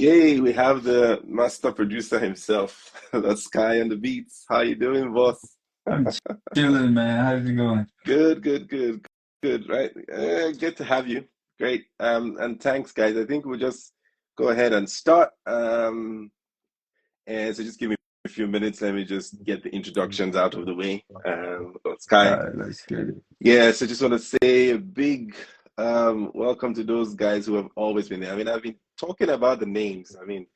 Yay, we have the master producer himself, the Sky and the Beats. How you doing, boss? I'm chilling, man. How's it going? Good, good, good, good, right? Good to have you. Great. And thanks, guys. I think we'll just go ahead and start. And so just give me a few minutes. Let me just get the introductions out of the way. All Sky. right, let's get it. Yeah, so just want to say a big welcome to those guys who have always been there. I mean, I've been talking about the names. I mean,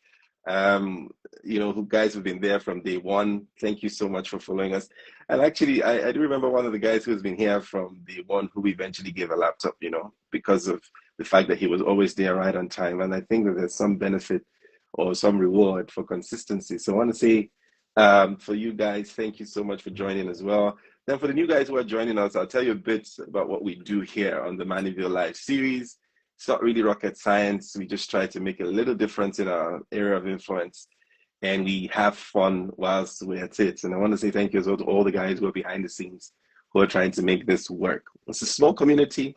um, who guys have been there from day one. Thank you so much for following us. And actually, I do remember one of the guys who's been here from day one who we eventually gave a laptop, because of the fact that he was always there right on time. And I think that there's some benefit or some reward for consistency. So I want to say for you guys, thank you so much for joining as well. Then for the new guys who are joining us, I'll tell you a bit about what we do here on the Mannyville Live series. It's not really rocket science. We just try to make a little difference in our area of influence, and we have fun whilst we're at it. And I want to say thank you as well to all the guys who are behind the scenes who are trying to make this work. It's a small community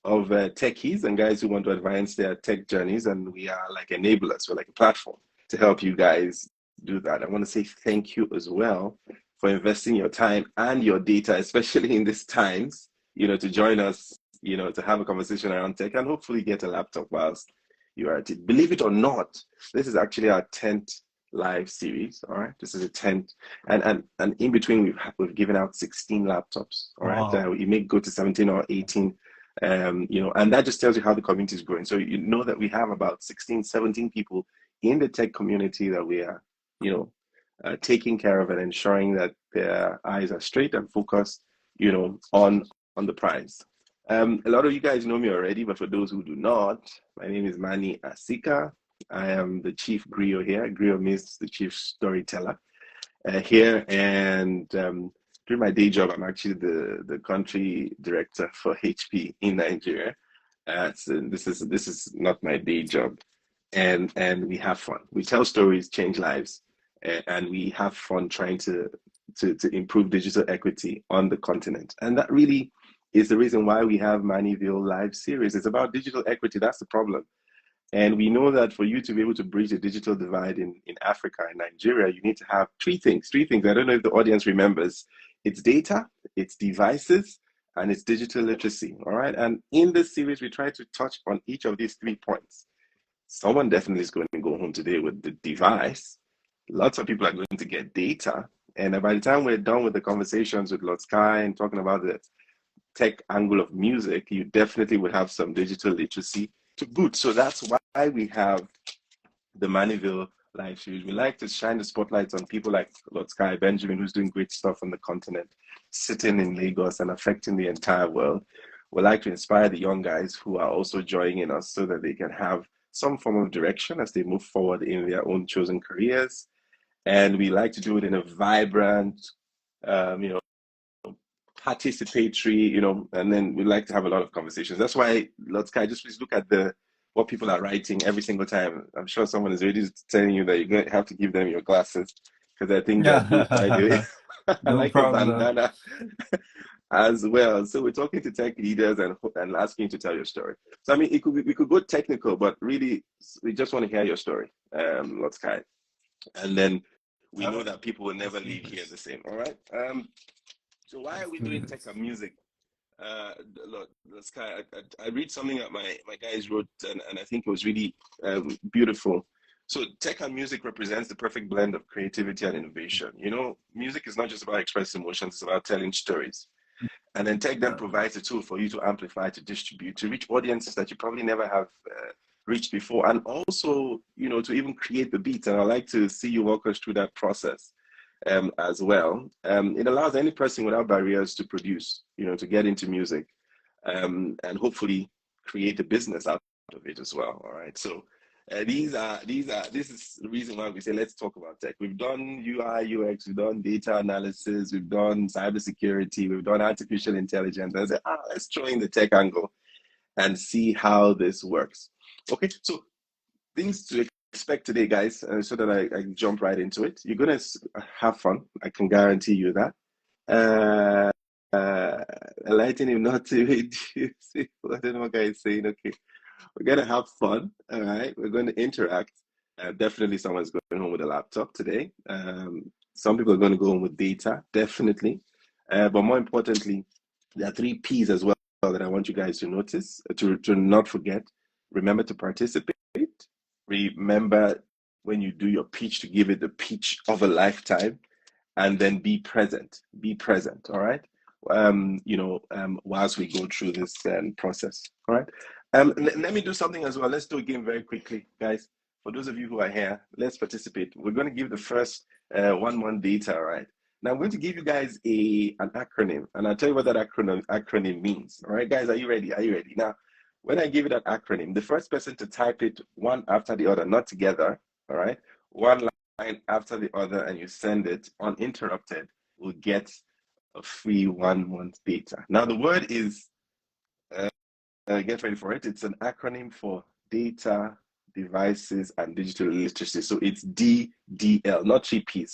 of techies and guys who want to advance their tech journeys, and we are like enablers. We're like a platform to help you guys do that. I want to say thank you as well for investing your time and your data, especially in these times, to join us, to have a conversation around tech and hopefully get a laptop whilst you are at it. Believe it or not, this is actually our 10th live series. All right. This is a 10th. And in between we've given out 16 laptops. All right. Wow. You may go to 17 or 18. And that just tells you how the community is growing. So you know that we have about 16, 17 people in the tech community that we are, taking care of and ensuring that their eyes are straight and focused, on the prize. A lot of you guys know me already, but for those who do not, my name is Manny Asika. I am the chief griot here. Griot means the chief storyteller here. And during my day job, I'm actually the country director for HP in Nigeria. So this is not my day job, and we have fun. We tell stories, change lives, and we have fun trying to improve digital equity on the continent. And that really is the reason why we have Mannyville Live series. It's about digital equity. That's the problem. And we know that for you to be able to bridge the digital divide in Africa and Nigeria, you need to have three things. Three things. I don't know if the audience remembers. It's data, it's devices, and it's digital literacy. All right. And in this series, we try to touch on each of these 3 points. Someone definitely is going to go home today with the device. Lots of people are going to get data. And by the time we're done with the conversations with Lordsky and talking about the tech angle of music, you definitely would have some digital literacy to boot. So that's why we have the Mannyville live series. We like to shine the spotlights on people like Lord Sky Benjamin, who's doing great stuff on the continent, sitting in Lagos and affecting the entire world. We like to inspire the young guys who are also joining us so that they can have some form of direction as they move forward in their own chosen careers. And we like to do it in a vibrant, you know, participatory, and then we like to have a lot of conversations. That's why, Lord Sky, just please look at what people are writing every single time. I'm sure someone is already telling you that you're going to have to give them your glasses because I think they're dope, by the way. Yeah. I No like your problem. bandana as well. So we're talking to tech leaders and asking you to tell your story. So I mean, we could go technical, but really, we just want to hear your story, Lord Sky. And then we know that people will never Let's do leave here the this. same. All right. So why are Let's we do doing tech this. and music? Look, Sky, I read something that my guys wrote, and I think it was really beautiful. So tech and music represents the perfect blend of creativity and innovation. Music is not just about expressing emotions; it's about telling stories. And then tech then Yeah. provides a tool for you to amplify, to distribute, to reach audiences that you probably never have reached before, and also, to even create the beats. And I'd like to see you walk us through that process as well. It allows any person without barriers to produce, to get into music, and hopefully create a business out of it as well. All right. So this is the reason why we say let's talk about tech. We've done UI, UX, we've done data analysis, we've done cybersecurity, we've done artificial intelligence. I said, let's throw in the tech angle and see how this works. Okay, so things to expect today, guys, so that I jump right into it. You're gonna have fun. I can guarantee you that. Uh, Enlightening him not to reduce. I don't know what guy is saying. Okay, we're gonna have fun. All right, we're going to interact. Definitely someone's going home with a laptop today. Some people are going to go home with data, definitely. But more importantly, there are three P's as well that I want you guys to notice, to not forget. Remember to participate. Remember when you do your pitch to give it the pitch of a lifetime, and then be present. Be present. All right. Whilst we go through this process. All right. Let me do something as well. Let's do a game very quickly, guys. For those of you who are here, let's participate. We're going to give the first 1 month data, all right? Now I'm going to give you guys an acronym, and I'll tell you what that acronym means. All right, guys, are you ready? Are you ready? Now, when I give you that acronym, the first person to type it one after the other, not together, all right? One line after the other, and you send it uninterrupted, will get a free 1 month data. Now the word is get ready for it. It's an acronym for data, devices, and digital literacy. So it's DDL, not three P's.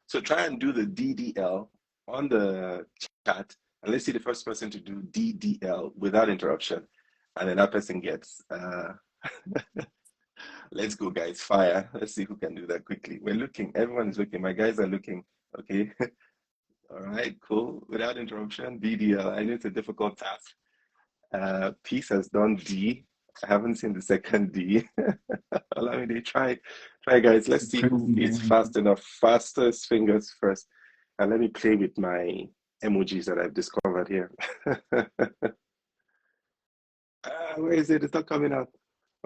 So try and do the DDL on the chat, and let's see the first person to do DDL without interruption, and then that person gets. Let's go, guys! Fire! Let's see who can do that quickly. We're looking. Everyone is looking. My guys are looking. Okay. All right. Cool. Without interruption. DDL. I know it's a difficult task. Peace has done D. I haven't seen the second D. Allow me to try. Try, guys. Let's see who is fast enough. Fastest fingers first. And let me play with my emojis that I've discovered here. Where is it? It's not coming out.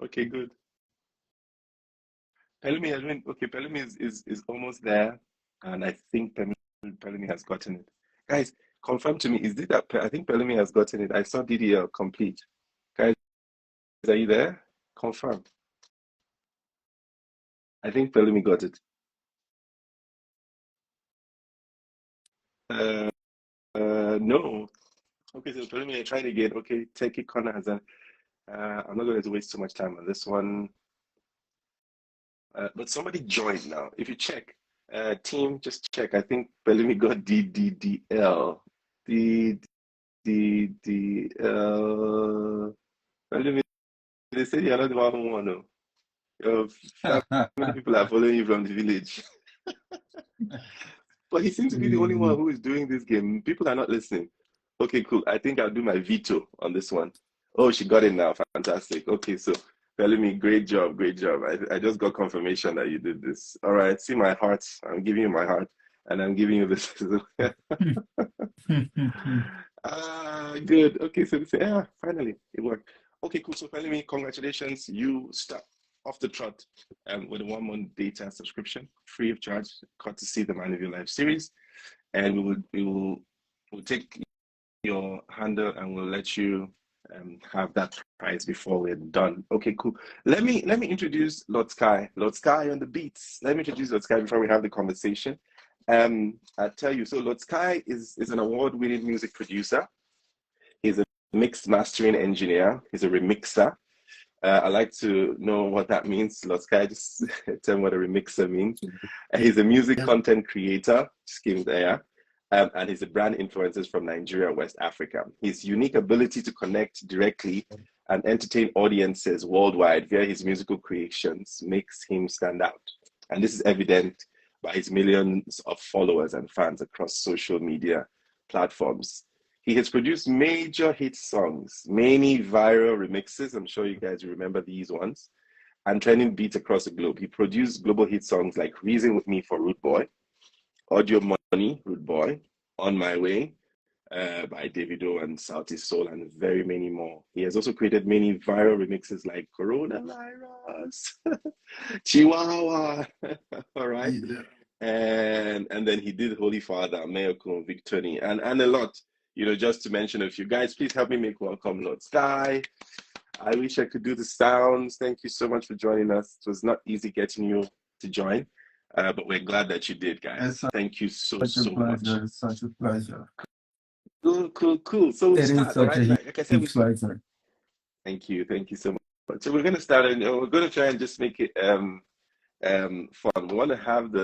Okay, good. Pelumi has been okay. Pelumi is almost there, and I think Pelumi has gotten it. Guys, confirm to me. Is it that I think Pelumi has gotten it? I saw DDL complete. Guys, are you there? Confirm. I think Pelumi got it. Uh, no. Okay, so Pelumi, I tried again. Okay, take it, Connor has a. I'm not going to waste too much time on this one. But somebody joined now. If you check, team, just check. I think Pelumi got DDDL. DDDL. Pelumi, they say you're not the one who won. No. Your family people are following you from the village. But he seems to be the only one who is doing this game. People are not listening. Okay, cool. I think I'll do my veto on this one. Oh, she got it now. Fantastic. Okay, so Pelumi, great job, great job. I just got confirmation that you did this. All right, see my heart. I'm giving you my heart, and I'm giving you this. Good. Okay, so they say, yeah, finally, it worked. Okay, cool. So Pelumi, congratulations. You start off the trot with a 1 month data subscription, free of charge, courtesy the Mannyville Live series. And we'll take your handle and we'll let you have that prize before we're done. Okay, cool. Let me introduce Lordsky. Lordsky on the beats. Let me introduce Lordsky before we have the conversation. I tell you, so Lordsky is an award-winning music producer. He's a mixed mastering engineer. He's a remixer. I like to know what that means. Lordsky, just tell me what a remixer means. He's a music content creator. Just give him there. And he's a brand influencer from Nigeria and West Africa. His unique ability to connect directly and entertain audiences worldwide via his musical creations makes him stand out. And this is evident by his millions of followers and fans across social media platforms. He has produced major hit songs, many viral remixes. I'm sure you guys remember these ones, and trending beats across the globe. He produced global hit songs like Reason With Me for Rude Boy, Audio Money, Rude Boy, On My Way by Davido and Salty Soul, and very many more. He has also created many viral remixes like Coronavirus, Chihuahua, all right? Yeah. And then he did Holy Father, Mayokun, Victoni, and a lot. Just to mention a few. Guys, please help me make welcome Lordsky. I wish I could do the sounds. Thank you so much for joining us. It was not easy getting you to join, but we're glad that you did, guys. Thank you so much. It's such a pleasure. Cool. So we'll start, all right? Like I said, we start. Pleasure. Thank you so much. So we're gonna start, and we're gonna try and just make it fun. We want to have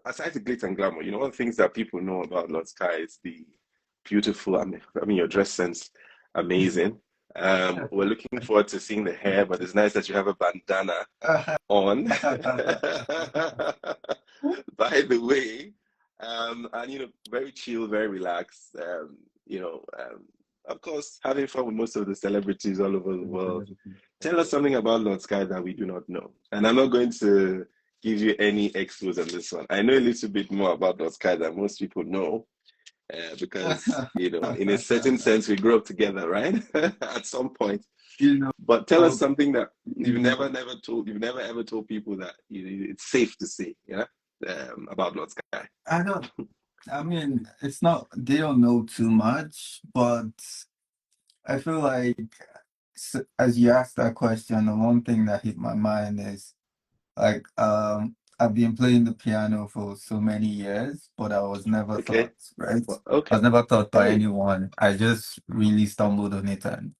aside the glitz and glamour, one of the things that people know about Lordsky is the beautiful. I mean, your dress sense, amazing. We're looking forward to seeing the hair, but it's nice that you have a bandana on. By the way, and very chill, very relaxed. Of course, having fun with most of the celebrities all over the world. Tell us something about Lord Sky that we do not know. And I'm not going to give you any excuse on this one. I know a little bit more about Lord Sky than most people know, because in a certain sense, we grew up together, right? At some point. You know, But tell us something that you know, you've never ever told people that it's safe to say, about Lord Sky. I don't, I mean, it's not, they don't know too much, but I feel like as you asked that question, the one thing that hit my mind is like, I've been playing the piano for so many years, but I was never Okay. taught, right? Well, I okay. was never taught by anyone. I just really stumbled on it and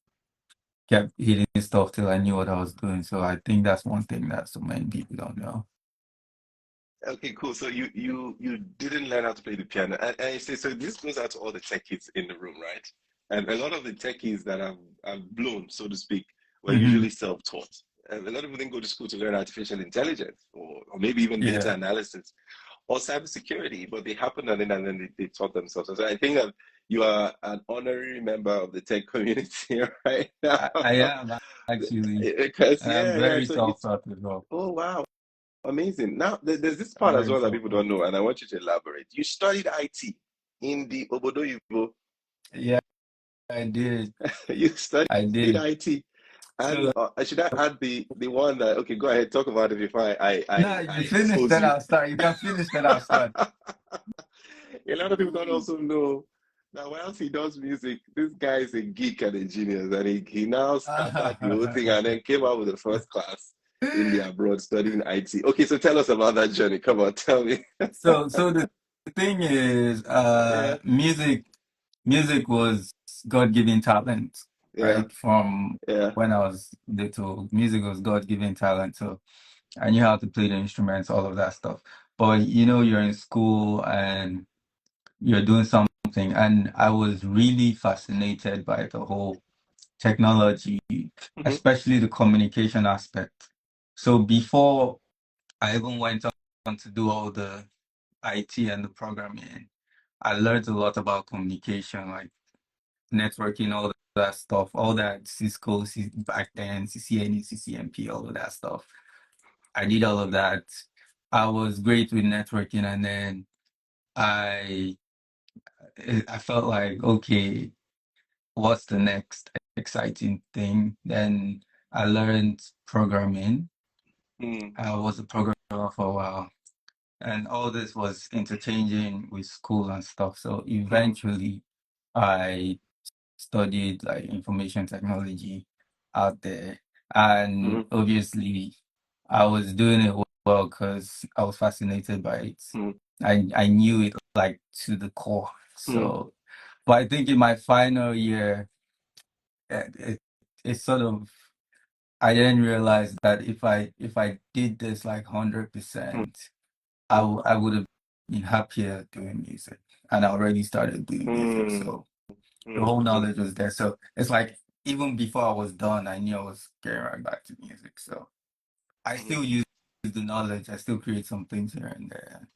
kept hitting stuff till I knew what I was doing. So I think that's one thing that so many people don't know. Okay, cool. So you didn't learn how to play the piano, and you say so. This goes out to all the techies in the room, right? And a lot of the techies that have blown, so to speak, were Hmm. usually self-taught. And a lot of people didn't go to school to learn artificial intelligence, or maybe even data Yeah. analysis or cybersecurity, but they happened and then they taught themselves. So I think that you are an honorary member of the tech community right now. I am actually, Because and I'm yeah. very So it's self-taught as well. oh wow. Amazing. Now, there's this I'm part as very well that people self-taught. don't know, and I want you to elaborate. You studied IT in the Obodo Yibo. Yeah, I did. You studied I did. IT, and So should I add the one that? Okay, go ahead, talk about it before no, I you finish, expose then you. I'll start. You can finish, then I'll start. A lot of people don't also know that whilst he does music, this guy is a geek and a genius, and he now scattered the whole thing and then came out with the first class in the abroad studying IT. Okay, so tell us about that journey. Come on, tell me. So the thing is, Yeah, music was God-given talent, yeah, right? From yeah. when I was little, music was God-given talent. So I knew how to play the instruments, all of that stuff. But you're in school and you're doing something, and I was really fascinated by the whole technology, Hmm. especially the communication aspect. So before I even went on to do all the IT and the programming, I learned a lot about communication, like networking, all that stuff, all that Cisco back then, CCNE, CCNP, all of that stuff. I did all of that. I was great with networking, and then I I felt like, okay, what's the next exciting thing? Then I learned programming. Mm, I was a programmer for a while, and all this was interchanging with school and stuff. So mm, eventually, I studied like information technology out there, and mm, obviously, I was doing it well because I was fascinated by it. mm, I knew it like to the core. mm, So, but I think in my final year, it sort of I didn't realize that if I did this like mm, 100%, I would have been happier doing music, and I already started doing music, mm, so the mm, whole mm. knowledge was there. So it's like even before I was done, I knew I was getting right back to music. So I Mm. still use the knowledge. I still create some things here and there.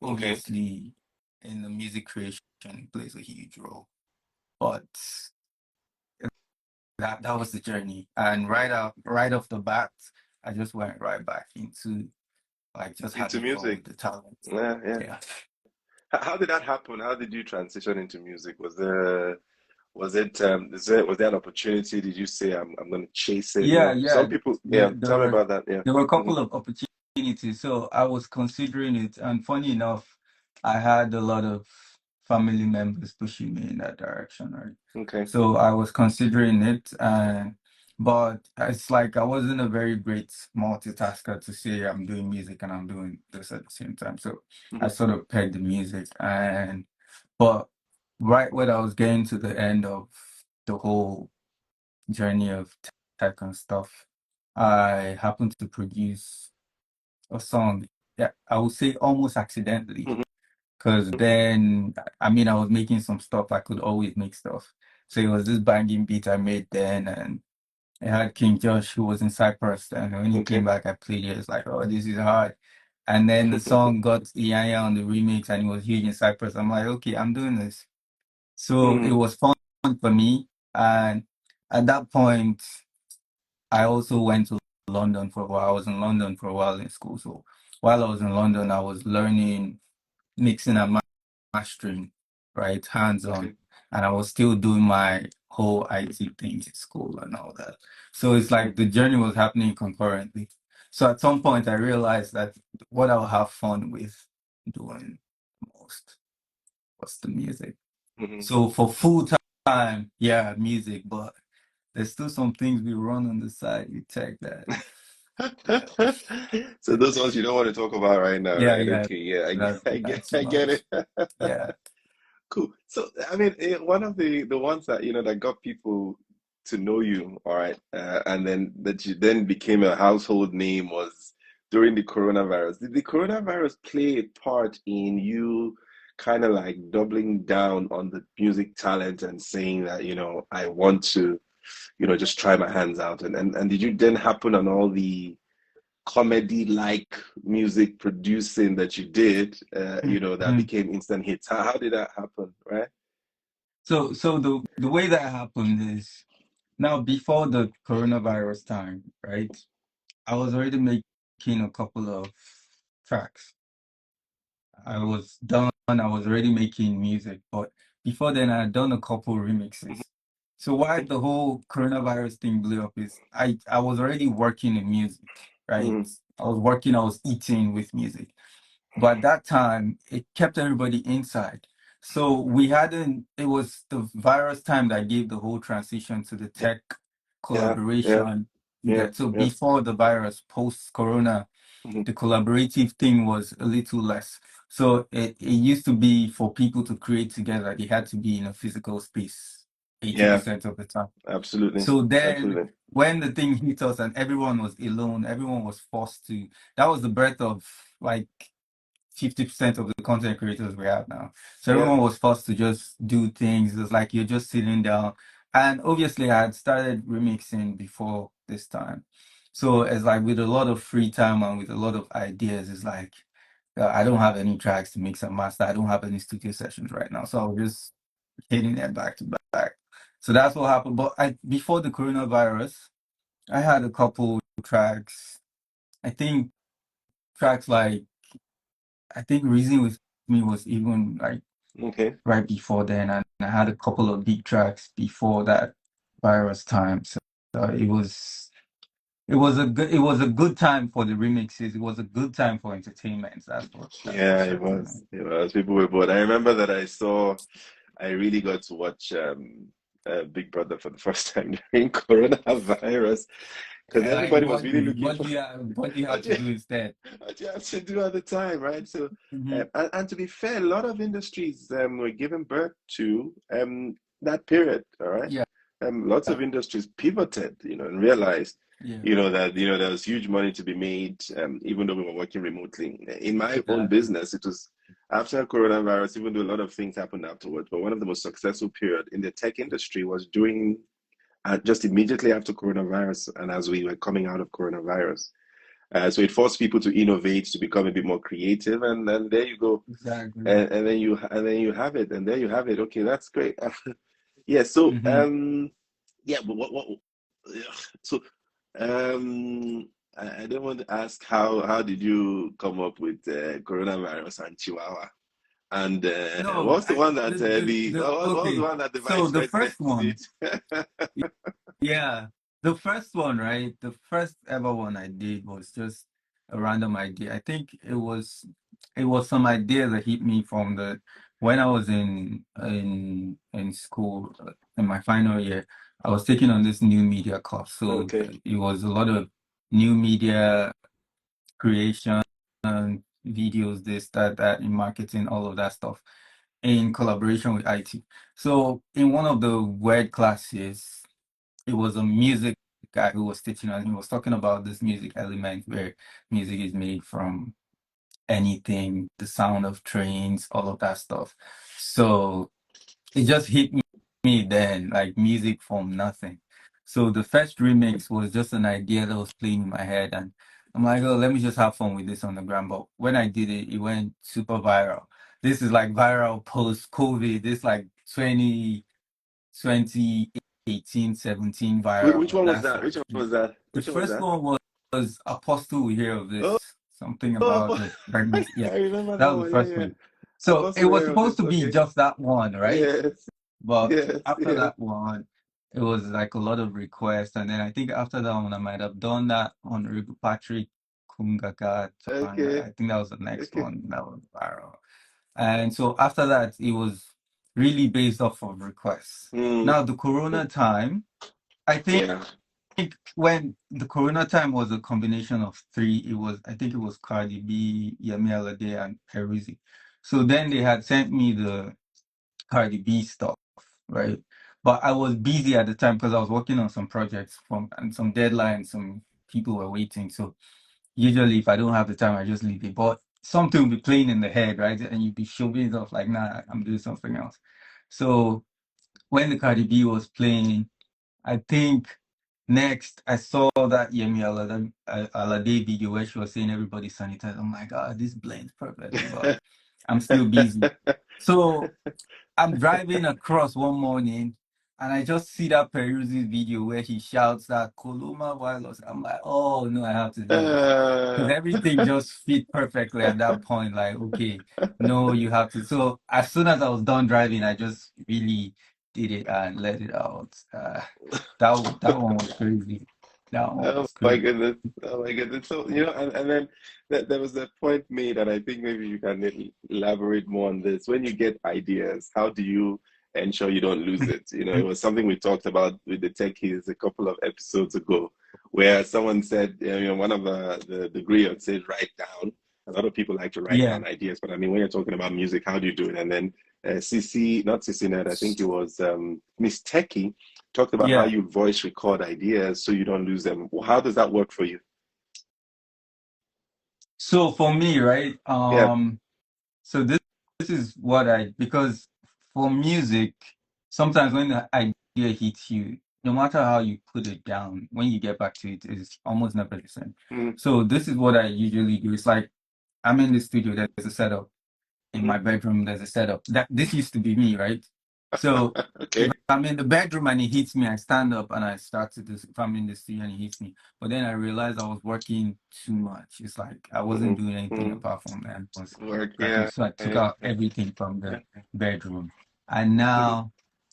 Okay. Obviously, in the music creation, it plays a huge role, but that was the journey. And right off the bat, I just went right back into like just Into having fun music. with the talent. Yeah, yeah. Yeah. How did that happen? How did you transition into music? Was there an opportunity? Did you say I'm gonna chase it? Yeah, Some yeah. people, There, yeah, there tell me were about that. Yeah. there were a Hmm. couple of opportunities. So I was considering it, and funny enough, I had a lot of family members pushing me in that direction, right? Okay. So I was considering it, but it's like I wasn't a very great multitasker to say I'm doing music and I'm doing this at the same time. So I Hmm. sort of pegged the music, but right when I was getting to the end of the whole journey of tech and stuff, I happened to produce a song. Yeah, I would say almost accidentally, Hmm. because then I mean I was making some stuff. I could always make stuff. So it was this banging beat I made then, and I had King Josh who was in Cyprus, and when he came Okay. back, I played it. It's like, oh, this is hard. And then the song got Iyanya on the remix, and it was huge in Cyprus. I'm like, okay, I'm doing this. So it Mm, was fun for me. And at that point, I also went to London for a while. I was in London for a while in school. So while I was in London, I was learning mixing and mastering, right, hands-on. okay. And I was still doing my whole IT things in school and all that. So it's like the journey was happening concurrently. So at some point, I realized that what I'll have fun with doing most was the music. Hmm. So for full time, yeah, music, but there's still some things we run on the side with tech that, yeah, So those ones you don't want to talk about right now, yeah, right? yeah, Okay, yeah, that's too I get much. it. Yeah. Cool. So, I mean, one of the ones that that got people to know you, all right, and then that you then became a household name was during the coronavirus. Did the coronavirus play a part in you kind of like doubling down on the music talent and saying that, I want to, just try my hands out? And did you then happen on all the comedy-like music producing that you did, that Mhm. became instant hits? How did that happen, right? So the way that happened is now before the coronavirus time, right? I was already making a couple of tracks. I was done. I was already making music, but before then, I had done a couple remixes. So why the whole coronavirus thing blew up is I was already working in music, right? Mm, I was working, I was eating with music. But at that time, it kept everybody inside. So we hadn't, it was the virus time that gave the whole transition to the tech yeah, yeah, collaboration. You yeah, get so yeah. before the virus, post corona, Mhm. the collaborative thing was a little less. So it used to be for people to create together, they had to be in a physical space Yeah, 80% of the time. absolutely, So then absolutely. when the thing hit us and everyone was alone, everyone was forced to, that was the birth of like 50% of the content creators we have now. So Yeah, everyone was forced to just do things. It's like you're just sitting down. And obviously I had started remixing before this time. So it's like with a lot of free time and with a lot of ideas, it's like I don't have any tracks to mix and master. I don't have any studio sessions right now. So I was just hitting them back to back. So that's what happened. But before the coronavirus, I had a couple tracks. I think tracks like I think Reason with Me was even like okay. right before then, and I had a couple of big tracks before that virus time. So it was a good time for the remixes. It was a good time for entertainment. That's for Yeah, it certain. was. It was. People were bored. I remember that I really got to watch Big Brother for the first time during coronavirus because Like everybody was really looking for what do you have what to you, do instead? what you have to do at the time, right? So, Hmm. and to be fair, a lot of industries were given birth to that period, all right? Yeah, Lots of industries pivoted, and realized, yeah, that, there was huge money to be made, even though we were working remotely. In my own exactly, business, it was after coronavirus, even though a lot of things happened afterwards, but one of the most successful period in the tech industry was during just immediately after coronavirus and as we were coming out of coronavirus. So it forced people to innovate, to become a bit more creative, and then there you go, exactly. and then you have it, and there you have it. Okay, that's great. Yeah. So Hmm. yeah, but yeah, so I don't want to ask how did you come up with coronavirus and Chihuahua, and No, what's the one that the what was the okay. one that the So vice the president first one. did? Yeah, the first one, right? The first ever one I did was just a random idea. I think it was some idea that hit me from the when I was in school in my final year. I was taking on this new media course, so Okay. it was a lot of new media creation, videos, this, that, in marketing, all of that stuff in collaboration with IT. So in one of the word classes it was a music guy who was teaching and he was talking about this music element where music is made from anything, the sound of trains, all of that stuff. So it just hit me me then, like music from nothing. So the first remix was just an idea that was playing in my head, and I'm like, oh, let me just have fun with this on the gram. But when I did it, it went super viral. This is like viral post COVID. This like 2018, 17 Which viral. one was That's that? like Which one was that? the Which one was first that? one was Apostle. We hear of Oh, this, something about oh, the pregnancy. Yeah, I remember that that was the one. Yeah, first yeah. one. So it Apostle was Air of supposed this. to be Okay. just that one, right? Yes, But yes, after yes. that one, it was like a lot of requests. And then I think after that one, I might have done that on Patrick Kungakat. And Okay, I think that was the next okay. one that was viral. And so after that, it was really based off of requests. Mm, Now, the Corona time, I think yeah. when the Corona time was a combination of three, I think it was Cardi B, Yemi Alade, and Peruzzi. So then they had sent me the Cardi B stuff, right? But I was busy at the time because I was working on some projects and some deadlines, some people were waiting. So usually if I don't have the time, I just leave it. But something will be playing in the head, right? And you'd be shoving it off like, nah, I'm doing something else. So when the Cardi B was playing, I think next I saw that Yemi Alade video where she was saying everybody sanitize. I'm like, this blends perfectly, but I'm still busy. So I'm driving across one morning and I just see that Peruzzi's video where he shouts that Koloma Wireless. I'm like, oh no, I have to do this. Because Uh, everything just fit perfectly at that point. Like, okay, no, you have to. So as soon as I was done driving, I just really did it and let it out. That one was crazy. That one oh was my crazy. goodness. Oh my goodness. So, and then there was a point made, and I think maybe you can elaborate more on this. When you get ideas, how do you ensure you don't lose it? It was something we talked about with the techies a couple of episodes ago, where someone said, one of the griots said, write down. A lot of people like to write Yeah, down ideas, but I mean, when you're talking about music, how do you do it? And then not CC Ned, I think it was Miss Techie talked about how yeah. you voice record ideas so you don't lose them. How does that work for you? So for me, right? Yeah. So this is what because for music, sometimes when the idea hits you, no matter how you put it down, when you get back to it, it's almost never the same. Mm-hmm. So this is what I usually do. It's like I'm in the studio, there's a setup. In Mm-hmm. my bedroom, there's a setup. That this used to be me, right? So if Okay. I'm in the bedroom and it hits me, I stand up and I start to this. If I'm in the studio and it hits me, but then I realized I was working too much. It's like I wasn't doing Mm-hmm. anything Mm-hmm. apart from that. I was Work. cracking. Yeah. So I took Yeah. out everything from the bedroom, and Mm-hmm. now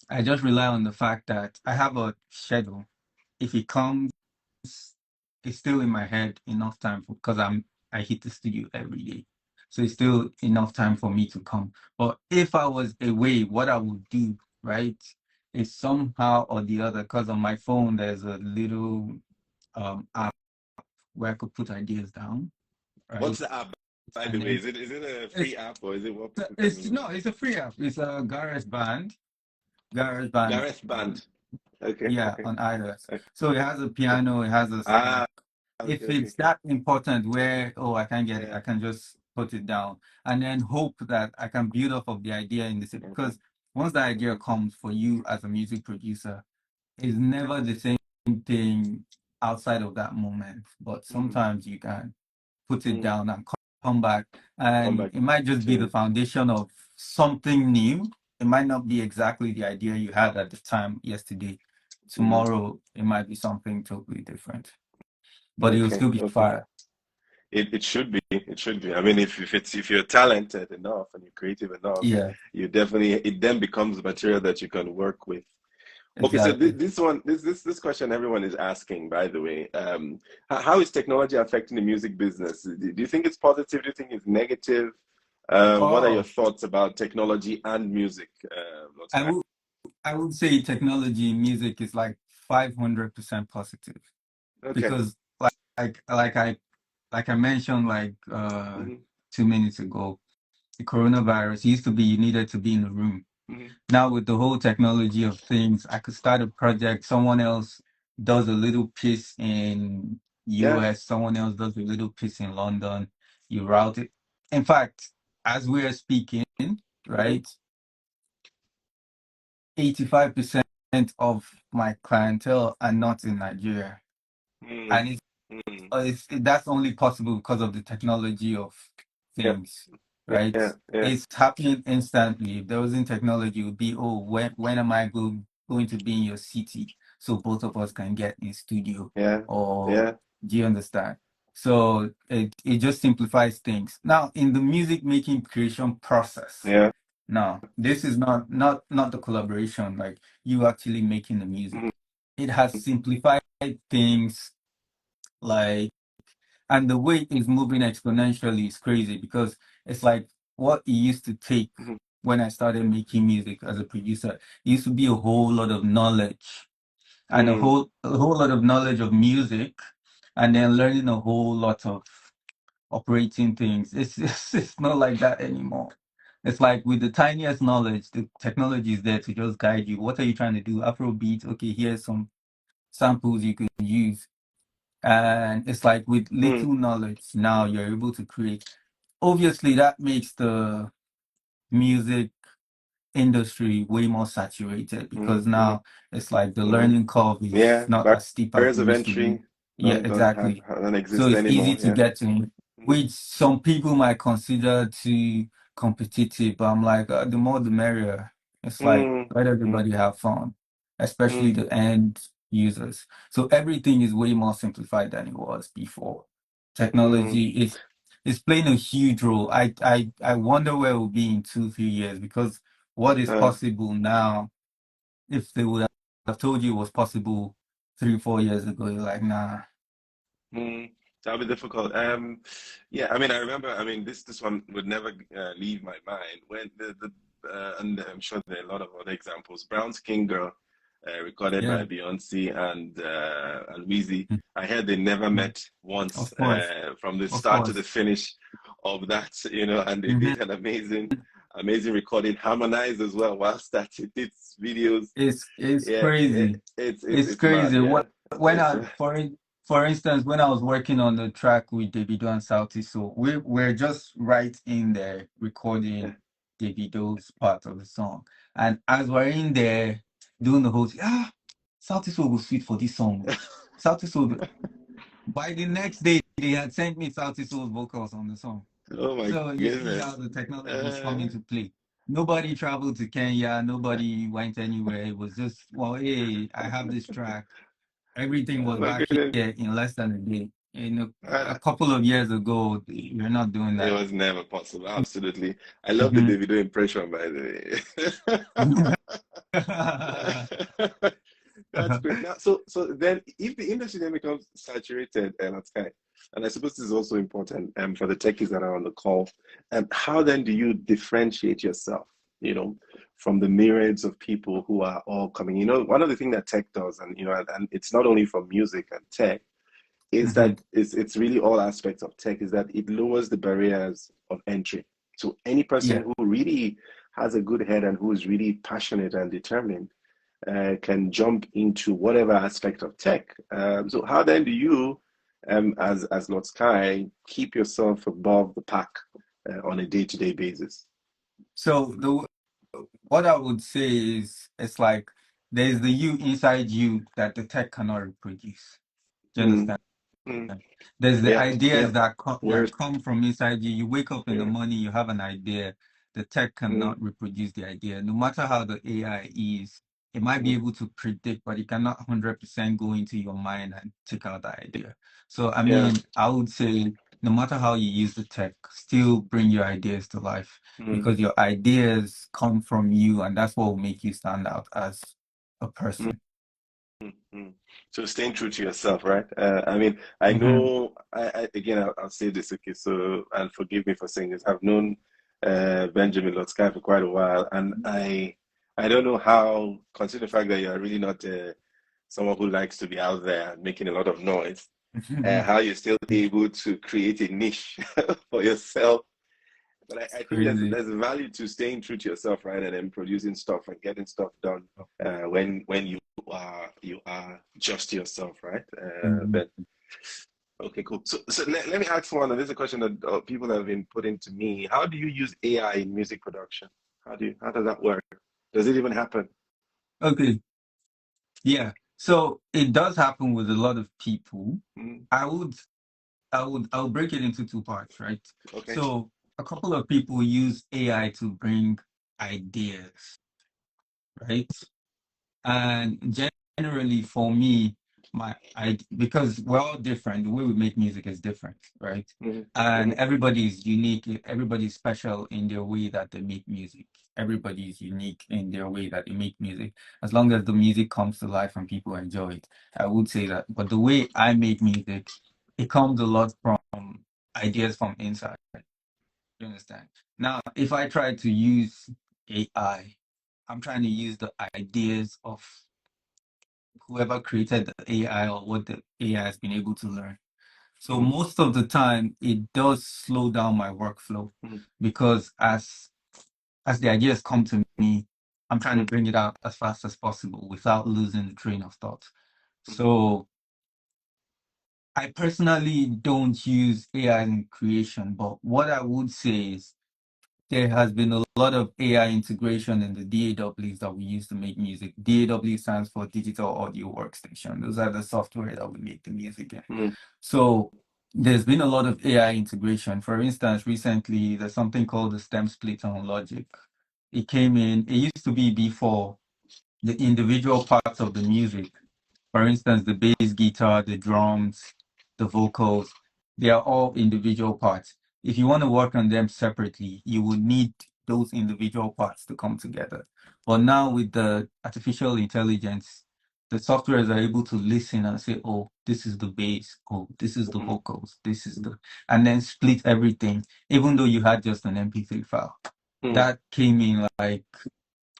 I just rely on the fact that I have a schedule. If it comes, it's still in my head enough time because I hit the studio every day. So it's still enough time for me to come. But if I was away, what I would do, right, is somehow or the other, because on my phone there's a little app where I could put ideas down, What's right? the app, by the And way? then Is it a it's free app or is it what people can it's use? no, it's a free app. It's a Garage Band, Gareth Band. Okay. yeah, Okay. on iOS. Okay. So it has a piano, it has a Ah. Okay. if Okay. it's Okay. that important where I can get it, Yeah. I can just put it down and then hope that I can build off of the idea in this Mm-hmm. because once the idea comes for you as a music producer, it's never the same thing outside of that moment. But Mm-hmm. sometimes you can put it Mm-hmm. down and come back Come and back it might just be to the it. foundation of something new. It might not be exactly the idea you had at the time yesterday. Mm-hmm. Tomorrow it might be something totally different, but it will Okay. still be Okay. fire. It should be. It should be. I mean, if you're talented enough and you're creative enough, Yeah, you definitely it then becomes material that you can work with. Okay, so exactly. this question everyone is asking, by the way, how is technology affecting the music business? Do you think it's positive? Do you think it's negative? What are your Oh, thoughts about technology and music, I Lordsky? would I would say technology in music is like 500% positive Okay. because like like I like I mentioned like Hmm. 2 minutes ago, the coronavirus used to be you needed to be in a room. Hmm. Now with the whole technology of things, I could start a project, someone else does a little piece in Yeah. US, someone else does a little piece in London, you route it. In fact, as we are speaking, Hmm. right? 85% of my clientele are not in Nigeria. Mm, And mm, that's only possible because of the technology of yeah, things, right? yeah, yeah, It's happening instantly. If there wasn't technology, it would be, oh, when am I going to be in your city so both of us can get in studio? yeah, Or yeah, do you understand? So it just simplifies things. Now, in the music making creation process, yeah. now this is not the collaboration, like you actually making the Mm, music. It has simplified things, like, and the way it's moving exponentially is crazy, because it's like what it used to take mm, when I started making music as a producer. It used to be a whole lot of knowledge, and mm, a whole lot of knowledge of music, and then learning a whole lot of operating things. It's not like that anymore. It's like with the tiniest knowledge, the technology is there to just guide you. What are you trying to do? Afrobeat, okay, here's some samples you could use. And it's like with mm, little knowledge, now you're able to create. Obviously, that makes the music industry way more saturated, mm, because mm, now it's like the mm. learning curve is Yeah, not as steep as it barriers of used to be. entry Yeah, exactly. don't So exist it's easy anymore. to Yeah. get in, Mm, which some people might consider too competitive, but I'm like, the more the merrier. It's like, mm, let mm, everybody have fun, especially mm, the end users. So everything is way more simplified than it was before. mm. Technology is playing a huge role. I wonder where we'll be in 2, 3 years, because what is Uh, possible now, if they would have told you it was possible 3, 4 years ago, you're like, nah. Mm, that'll be difficult. Yeah, I mean, I remember. I mean, this one would never leave my mind when and I'm sure there are a lot of other examples. Brown Skin Girl, recorded by Yeah. Beyonce and Weezy. I heard they never Mm. met once Of course. from the Of start to the course. finish of that, and they Hmm. did an amazing recording, harmonized as well whilst that it did videos. It's Yeah, crazy. It's it's mad. crazy. Yeah, When it's I, for instance, when I was working on the track with Davido and Sauti, so we're just right in there recording Davido's part of the song. And as we're in there doing the whole thing, Sauti Soul was sweet for this song. Sauti Soul, by the next day, they had sent me Sauti Soul's vocals on the song. Oh my So you see how goodness. the technology is Uh, coming to play. Nobody traveled to Kenya. Nobody went anywhere. It was just, well, hey, I have this track. Everything oh was my back goodness. here in less than a day. A Uh, couple of years ago, you're not doing it that. was never possible. Absolutely. I love the Mhm. Davido impression, by the way. That's great. Now, so then, if the industry then becomes saturated, Lordsky, and I suppose this is also important for the techies that are on the call, how then do you differentiate yourself, you know, from the myriads of people who are all coming? One of the things that tech does, and it's not only for music and tech, is that Mhm. it's really all aspects of tech, is that it lowers the barriers of entry. So any person Yeah. who really has a good head and who is really passionate and determined can jump into whatever aspect of tech. So how then do you, as Lord Sky, keep yourself above the pack on a day-to-day basis? So what I would say is, it's like there's the you inside you that the tech cannot reproduce. Do you Mm, understand? mm, There's the yeah, ideas yeah, that word, come from inside you. You wake up in the yeah, morning, you have an idea. The tech mm, cannot reproduce the idea. No matter how the AI is, it might be mm, able to predict, but it cannot 100% go into your mind and take out the idea. So, I yeah, mean, I would say no matter how you use the tech, still bring your ideas to life, mm, because your ideas come from you, and that's what will make you stand out as a mm. person. Mm. So staying true to yourself, right? I mean, I Hmm. know. Again, I'll say this, okay? So, and forgive me for saying this. I've known Benjamin Lordsky for quite a while, and I don't know how, considering the fact that you're really not someone who likes to be out there and making a lot of noise, how you're still able to create a niche for yourself. But I It's think crazy. there's value to staying true to yourself, right? And then producing stuff and getting stuff done when you are just yourself, right? Mhm. But okay, cool. So let me ask one. And this is a question that people have been putting to me. How do you use AI in music production? How does that work? Does it even happen? Okay. Yeah. So it does happen with a lot of people. Mm, I would I'll break it into two parts, right? okay. So a couple of people use AI to bring ideas, right? And generally for me, I because we're all different, the way we make music is different, right? Mm, And mm, everybody is unique, everybody's special in their way that they make music. Everybody is unique in their way that they make music. As long as the music comes to life and people enjoy it, I would say that. But the way I make music, it comes a lot from ideas from inside. You understand? Now, if I try to use AI, I'm trying to use the ideas of whoever created the AI or what the AI has been able to learn. So mm, most of the time, it does slow down my workflow mm, because as the ideas come to me, I'm trying to mm, bring it out as fast as possible without losing the train of thought. mm, So I personally don't use AI in creation, but what I would say is there has been a lot of AI integration in the DAWs that we use to make music. DAW stands for Digital Audio Workstation. Those are the software that we make the music in. mm, So there's been a lot of AI integration. For instance, recently there's something called the stem split on Logic. It came in, it used to be before the individual parts of the music. For instance, the bass guitar, the drums, the vocals, they are all individual parts. If you want to work on them separately, you will need those individual parts to come together. But now with the artificial intelligence, the softwares are able to listen and say, oh, this is the bass, oh, this is the mm, vocals, this is the, and then split everything, even though you had just an MP3 file. mm, That came in like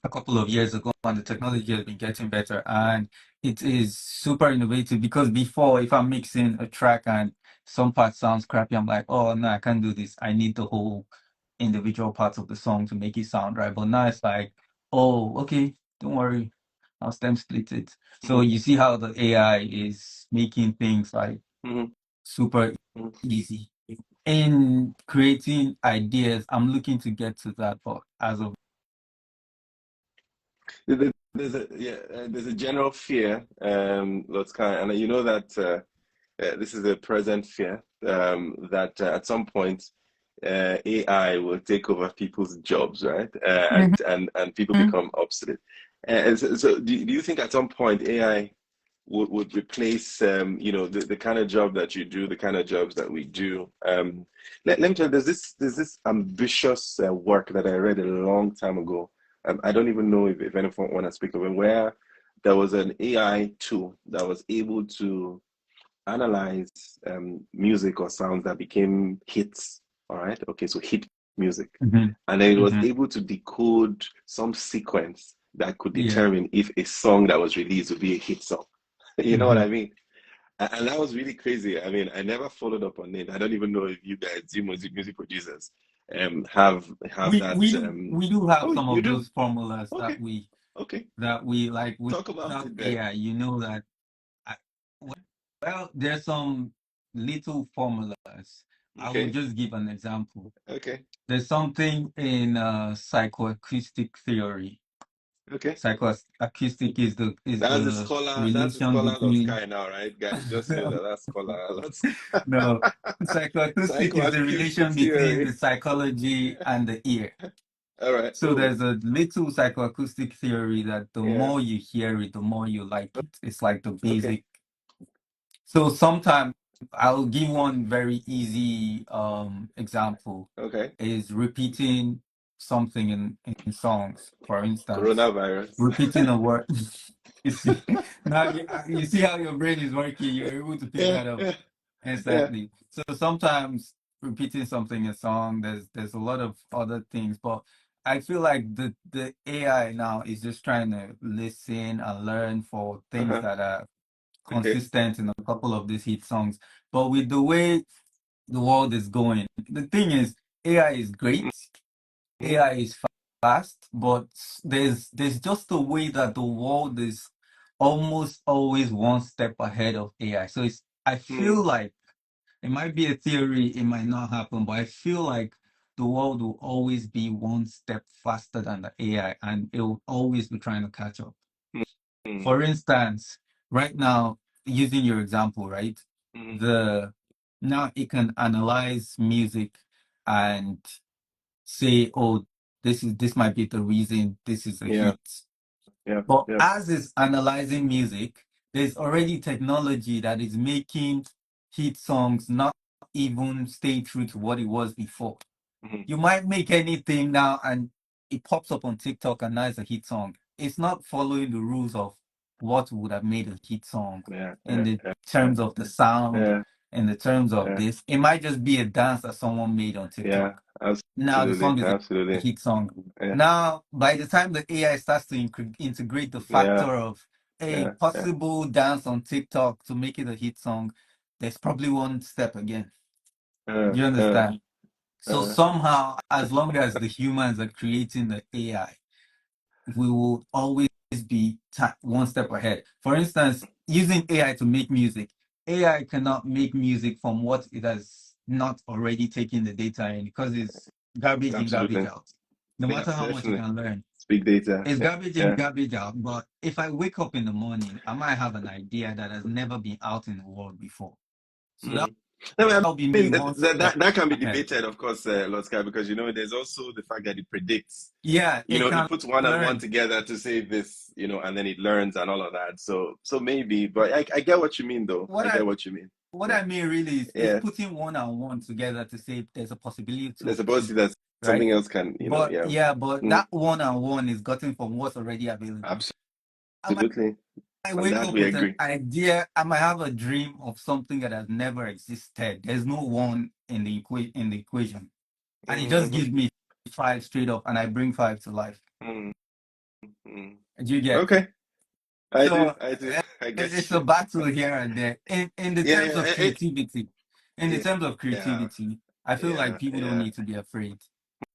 a couple of years ago, and the technology has been getting better, and it is super innovative because before, if I'm mixing a track and some part sounds crappy, I'm like, oh no, I can't do this. I need the whole individual parts of the song to make it sound right. But now it's like, oh, okay, don't worry, I'll stem split it. So mm, you see how the AI is making things like mm, super mm. easy. In creating ideas, I'm looking to get to that, but as of There's a general fear, Lordsky, and you know that this is a present fear that at some point AI will take over people's jobs, right? And people Mhm. become obsolete. And so do you think at some point AI would replace the kind of job that you do, the kind of jobs that we do? Let me tell you, there's this ambitious work that I read a long time ago. I don't even know if anyone want to speak of it, where there was an AI tool that was able to analyze music or sounds that became hits. All right, okay, so hit music, Mhm. and then it was Mhm. able to decode some sequence that could Yeah. determine if a song that was released would be a hit song. You know what I Mhm. mean? And that was really crazy. I mean, I never followed up on it. I don't even know if you guys, you music producers, have We that. we do we do have Oh, some you of do? those formulas Okay, okay. that we like Talk about without it then. AI. You know that I, well, there's some little formulas. I will Okay, just give an example. okay, There's something in psychoacoustic theory. okay. Psychoacoustic is That's the the scholar. That's the relation scholar of between Sky now, right, guys? Just know that that's scholar. That's no, psychoacoustic is the psychoacoustic relation between the theory. psychology and the ear. All right. So Oh, there's a little psychoacoustic theory that the yeah. more you hear it, the more you like it. It's like the Okay. basic. So sometimes I'll give one very easy example Okay. is repeating something in songs. For instance, Coronavirus. repeating a word. You see, now you see how your brain is working. You're able to pick Yeah. that up Yeah. Yeah. instantly. So sometimes repeating something in a song, there's a lot of other things, but I feel like the AI now is just trying to listen and learn for things Uh-huh. that are Okay. consistent in a couple of these hit songs. But with the way the world is going, the thing is, AI is great, Mhm. AI is fast, but there's just a way that the world is almost always one step ahead of AI. So I Mhm. feel like it might be a theory, it might not happen, but I feel like the world will always be one step faster than the AI and it will always be trying to catch up. Mm, For instance, right now, using your example, right? mm, The Now it can analyze music and say, oh, this might be the reason this is a yeah, hit. yeah, But yeah. as it's analyzing music, there's already technology that is making hit songs not even stay true to what it was before. Mm, You might make anything now and it pops up on TikTok and now it's a hit song. It's not following the rules of what would have made a hit song yeah, in yeah, the yeah, terms of the sound, yeah, in the terms of yeah, this. It might just be a dance that someone made on yeah. TikTok. Now the Absolutely, song is a absolutely. hit song. Yeah, Now, by the time the AI starts to integrate the yeah, factor of a yeah, yeah, possible dance on TikTok to make it a hit song, there's probably one step again. uh, Do you uh, understand? So uh, somehow, as long as the humans are creating the AI, we will always be one step ahead. For instance, using AI to make music, AI cannot make music from what it has not already taken the data in because it's garbage in, garbage absolutely. out. No Yeah, matter how much you definitely. can learn, It's big data. it's Yeah, garbage in, yeah. garbage out. But if I wake up in the morning, I might have an idea that has never been out in the world before. So Mm. No, I that'll be me mean one step that can be ahead. debated, of course, Lordsky, because there's also the fact that it predicts. Yeah, it It can puts one and one learn. together to say this, and then it learns and all of that. So maybe, but I get what you mean, though. What I I get what you mean. what Yeah, I mean really is yeah. putting one and one together to say there's a possibility There's of a two, possibility that right? something else can, But yeah. yeah, but Mm, that one and one is gotten from what's already available. I absolutely. might On wake that up we with an agree. idea. I might have a dream of something that has never existed. There's no one in the equation, and it just Mm-hmm. gives me five straight up, and I bring five to life. Mm-hmm. Mm-hmm. Do you get? Okay, I do. So I do. I get it's a you. battle here and there. In the Yeah, terms yeah, of creativity, in the yeah, terms of yeah, creativity, I feel like yeah, people don't yeah. need to be afraid.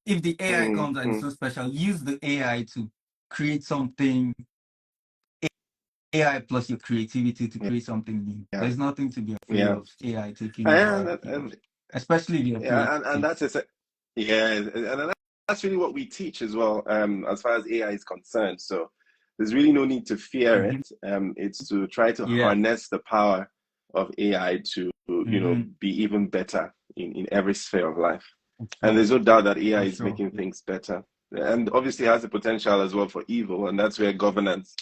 If the AI comes and it's Mm-hmm. so special, use the AI to create something, AI plus your creativity to create something new. Yeah, There's nothing to be afraid yeah. of AI taking over, And especially if you're yeah, and creative. that's it. Yeah, and that's really what we teach as well, as far as AI is concerned. So there's really no need to fear Mhm. it. It's to try to Yeah. harness the power of AI to, Hmm. be even better in every sphere of life. For And sure. there's no doubt that AI For is sure. making things better. And obviously has the potential as well for evil, and that's where governance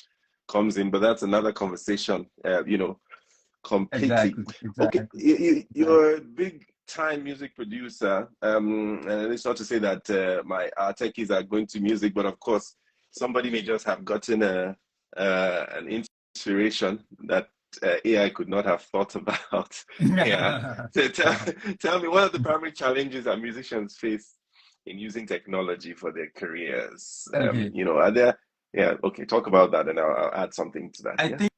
comes in. But that's another conversation, completely. Exactly. Okay, Exactly. Exactly. you're a big time music producer. And it's not to say that our techies are going to music, but of course, somebody may just have gotten an inspiration that AI could not have thought about. Yeah. So tell me, what are the primary challenges that musicians face in using technology for their careers? Okay. Are there? Yeah. Okay. Talk about that, and I'll add something to that. I Yeah. think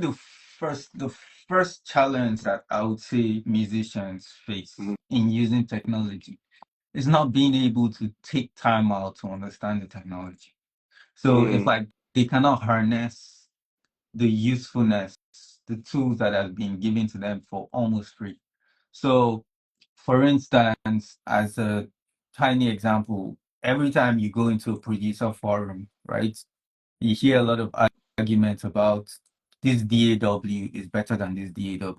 the first challenge that I would say musicians face Mm-hmm. in using technology is not being able to take time out to understand the technology. So it's Mm-hmm. like they cannot harness the usefulness, the tools that have been given to them for almost free. So, for instance, as a tiny example, every time you go into a producer forum, right, you hear a lot of arguments about this DAW is better than this DAW.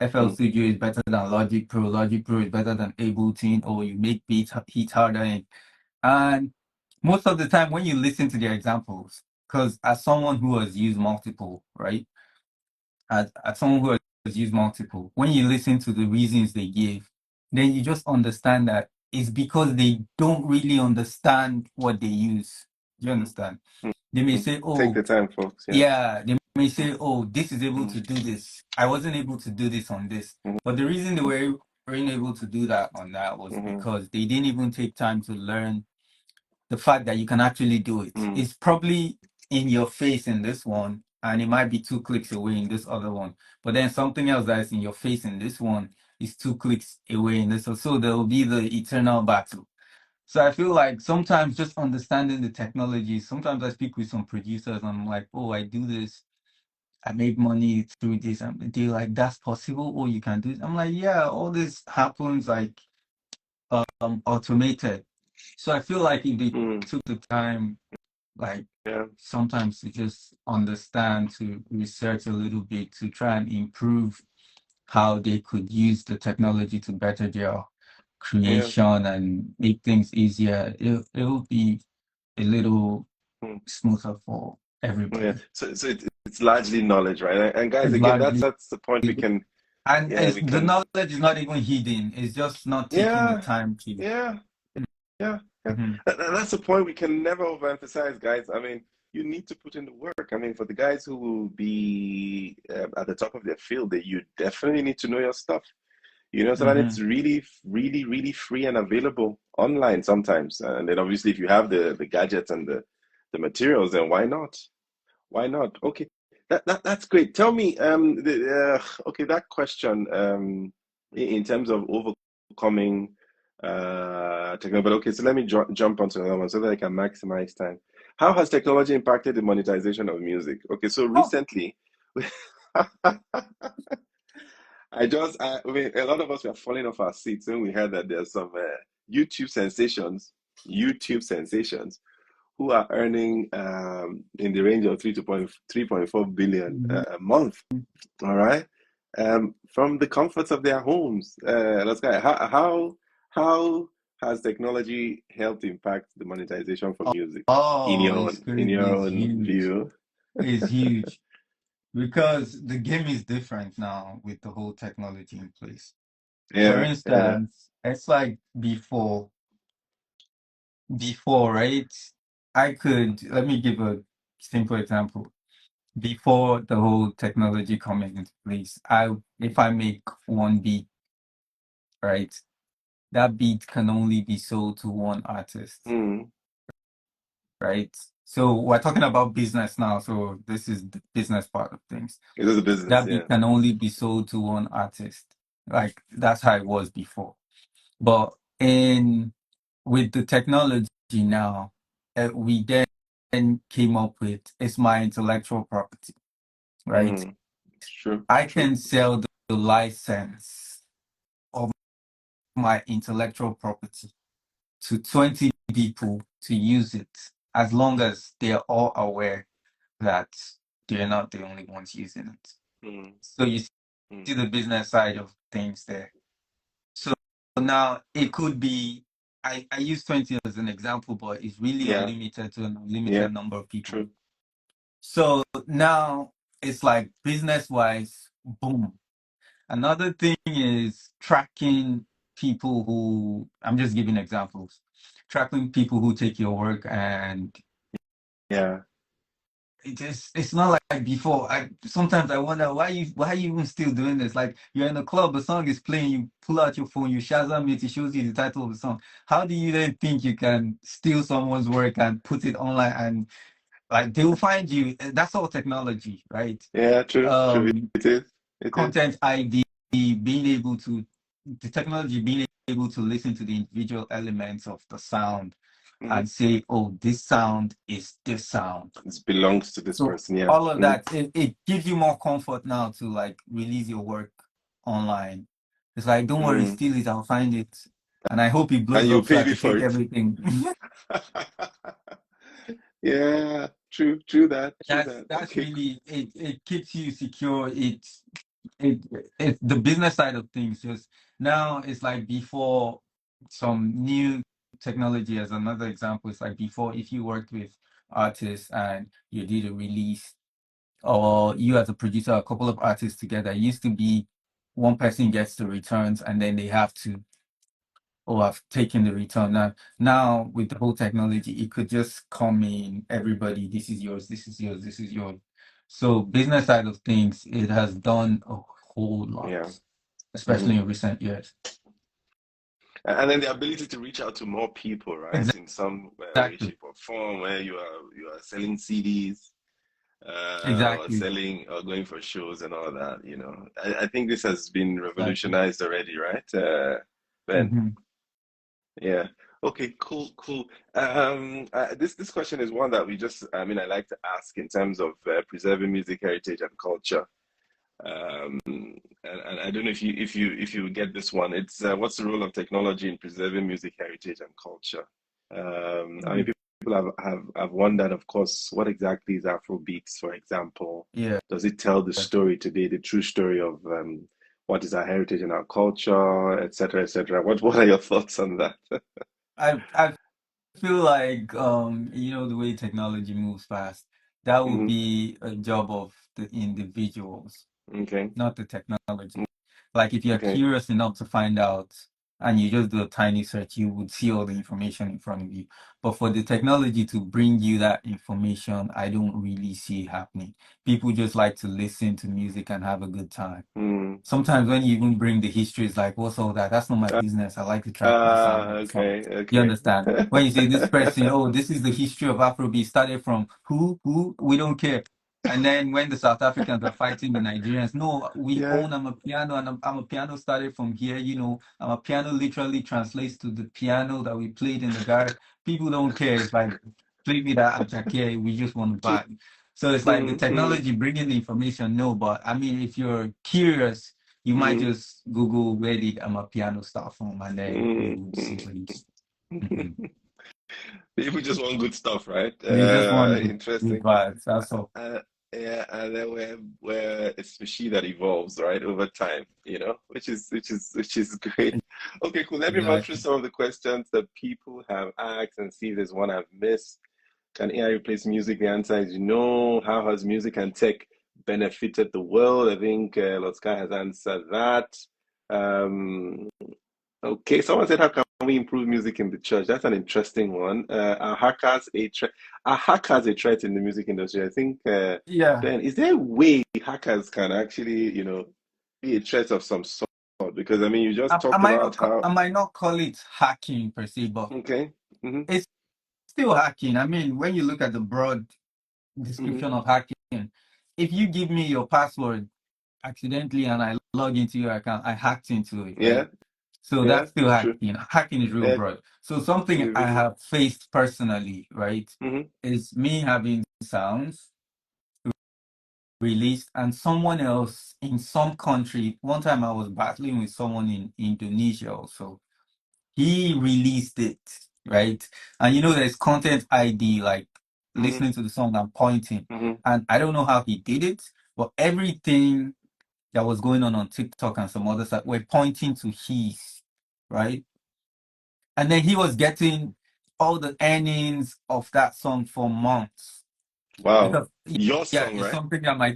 FL Mm-hmm. Studio is better than Logic Pro. Logic Pro is better than Ableton, or you make beats hit harder. And most of the time, when you listen to their examples, because as someone who has used multiple, right, as someone who has used multiple, when you listen to the reasons they give, then you just understand that it's because they don't really understand what they use. Do you understand? They may say, Take oh, the time, folks. Yeah. yeah, they may say, oh, this is able to Mm-hmm. do this. I wasn't able to do this on this. But the reason they weren't able to do that on that was Mm-hmm. because they didn't even take time to learn the fact that you can actually do it. Mm-hmm. It's probably in your face in this one, and it might be two clicks away in this other one. But then something else that is in your face in this one is two clicks away in this one. So there will be the eternal battle. So I feel like sometimes just understanding the technology, sometimes I speak with some producers and I'm like, oh, I do this. I make money through this. And they're like, that's possible, or you can do it. I'm like, yeah, all this happens like automated. So I feel like if they Mm-hmm. took the time Like Yeah. sometimes to just understand, to research a little bit, to try and improve how they could use the technology to better their Yeah. creation and make things easier. It'll be a little Mm. smoother for Yeah. everybody. So it's largely knowledge, right? And guys, It's again, largely, that's the point we can, and yeah, it's, we the can, knowledge is not even hidden. It's just not taking the yeah, time to. yeah, yeah, yeah. Mhm, That's the point we can never overemphasize, guys. I mean, you need to put in the work. I mean, for the guys who will be at the top of their field, that you definitely need to know your stuff. So that it's mhm. really, really, really free and available online sometimes. And then obviously, if you have the gadgets and the materials, then why not? Why not? Okay, that's great. Tell me, okay, that question, in terms of overcoming technology. But okay, so let me jump onto another one so that I can maximize time. How has technology impacted the monetization of music? Okay, so Oh, recently, I mean, a lot of us were falling off our seats when we heard that there's some YouTube sensations, YouTube sensations who are earning in the range of 3.4 billion mhm. a month. All right, from the comforts of their homes. Let's go. How has technology helped impact the monetization for music in Oh, your it's own in crazy. your It's own huge. view? It's huge because the game is different now with the whole technology in place. For Yeah, yeah. instance, it's like before, right? Let me give a simple example. Before the whole technology coming into place, if I make one beat, right, that beat can only be sold to one artist, Mm. right? So we're talking about business now, so this is the business part of things. It is a business, That yeah. beat can only be sold to one artist. Like that's how it was before. But in with the technology now, we then came up with it's my intellectual property, right? Mm. True, I true. can sell the license of my intellectual property to 20 people to use it, as long as they're all aware that they're not the only ones using it. Mm. So you Mm. see the business side of things there. So now it could be, I use 20 as an example, but it's really Yeah, unlimited to an yeah, unlimited number of people. true. So now it's like business wise, boom. Another thing is tracking people who, I'm just giving examples, tracking people who take your work, and Yeah. it's not like before. Sometimes I wonder why you even still doing this? Like you're in a club, a song is playing, you pull out your phone, you Shazam it, it shows you the title of the song. How do you then think you can steal someone's work and put it online, and like they will find you? That's all technology, right? Yeah, true, true. Um, It is. It is. Content ID, being able to, the technology being able to listen to the individual elements of the sound Mm-hmm. and say, oh, this sound is this sound. It belongs to this So person, yeah. all of Mm-hmm. that, it gives you more comfort now to like release your work online. It's like, don't worry, Mm. steal it, I'll find it. And I hope it And blows you up so pay I me could for take it. everything. Yeah, true, true that, true that. That's Okay, really it keeps you secure. It it's the business side of things. Just now it's like before some new technology as another example. It's like before, if you worked with artists and you did a release, or you as a producer, a couple of artists together, it used to be one person gets the returns and then they have to, oh, I've taken the return. Now with the whole technology, it could just come in, everybody, this is yours, this is yours, this is yours. So business side of things, it has done a whole lot, yeah. Mm-hmm. especially in recent years. And then the ability to reach out to more people, right? In some way, Exactly. shape, or form, where you are selling CDs, or Exactly. selling or going for shows and all that. I think this has been Exactly. revolutionized already, right? Ben. Hmm. Yeah. Okay, cool, cool. This question is one that I mean, I like to ask in terms of preserving music heritage and culture. And I don't know if you get this one. It's what's the role of technology in preserving music heritage and culture? I mean, people have wondered, of course, what exactly is Afrobeats, for example? Yeah. Does it tell the story today, the true story of what is our heritage and our culture, et cetera, et cetera? What are your thoughts on that? I feel like the way technology moves fast, that would Hmm. be a job of the individuals, Okay. not the technology. Like if you're Okay. curious enough to find out and you just do a tiny search, you would see all the information in front of you. But for the technology to bring you that information, I don't really see it happening. People just like to listen to music and have a good time. Mm. Sometimes when you even bring the history, it's like, what's all that? That's not my business. I like to track the sound of the song. Okay. You Okay. understand? When you say this person, oh, this is the history of Afrobeat, started from who, we don't care. And then when the South Africans are fighting the Nigerians, no, we Yeah. own Amapiano, and Amapiano started from here. Amapiano literally translates to the piano that we played in the garage. People don't care. It's like, play me that Ajake, we just want to vibe. So it's like the Mm, mm, technology bringing the information, no, but I mean, if you're curious, you might mm, just Google where did Amapiano start from, and then you mm, would see mm. what you. Mhm. People just want good stuff, right? They just want good Interesting. vibes. That's all. Uh, yeah, and then we're a species that evolves, right, over time, which is great. Okay, cool. Let me run through Exactly. some of the questions that people have asked and see if there's one I've missed. Can AI replace music? The answer is no. How has music and tech benefited the world? I think Lordsky has answered that. Um, Okay, someone said, "How can we improve music in the church?" That's an interesting one. Are hackers a threat in the music industry? I think, Yeah. Ben, is there a way hackers can actually, be a threat of some sort? Because I mean, you just I talked might about not how. I might not call it hacking per se, but Okay. Mm-hmm. it's still hacking. I mean, when you look at the broad Mm-hmm. description of hacking, if you give me your password accidentally and I log into your account, I hacked into it, Yeah. right? So Yeah. that's still True. hacking. Hacking is real Yeah. broad. So something I Individual. have faced personally, right, Mm-hmm. is me having sounds released and someone else in some country. One time I was battling with someone in Indonesia also. He released it, right? And there's content ID, like Mm-hmm. listening to the song and pointing. Mm-hmm. And I don't know how he did it, but everything that was going on TikTok and some other stuff were pointing to his, right? And then he was getting all the earnings of that song for months. Wow. Because Your yeah, song, it's right? something that my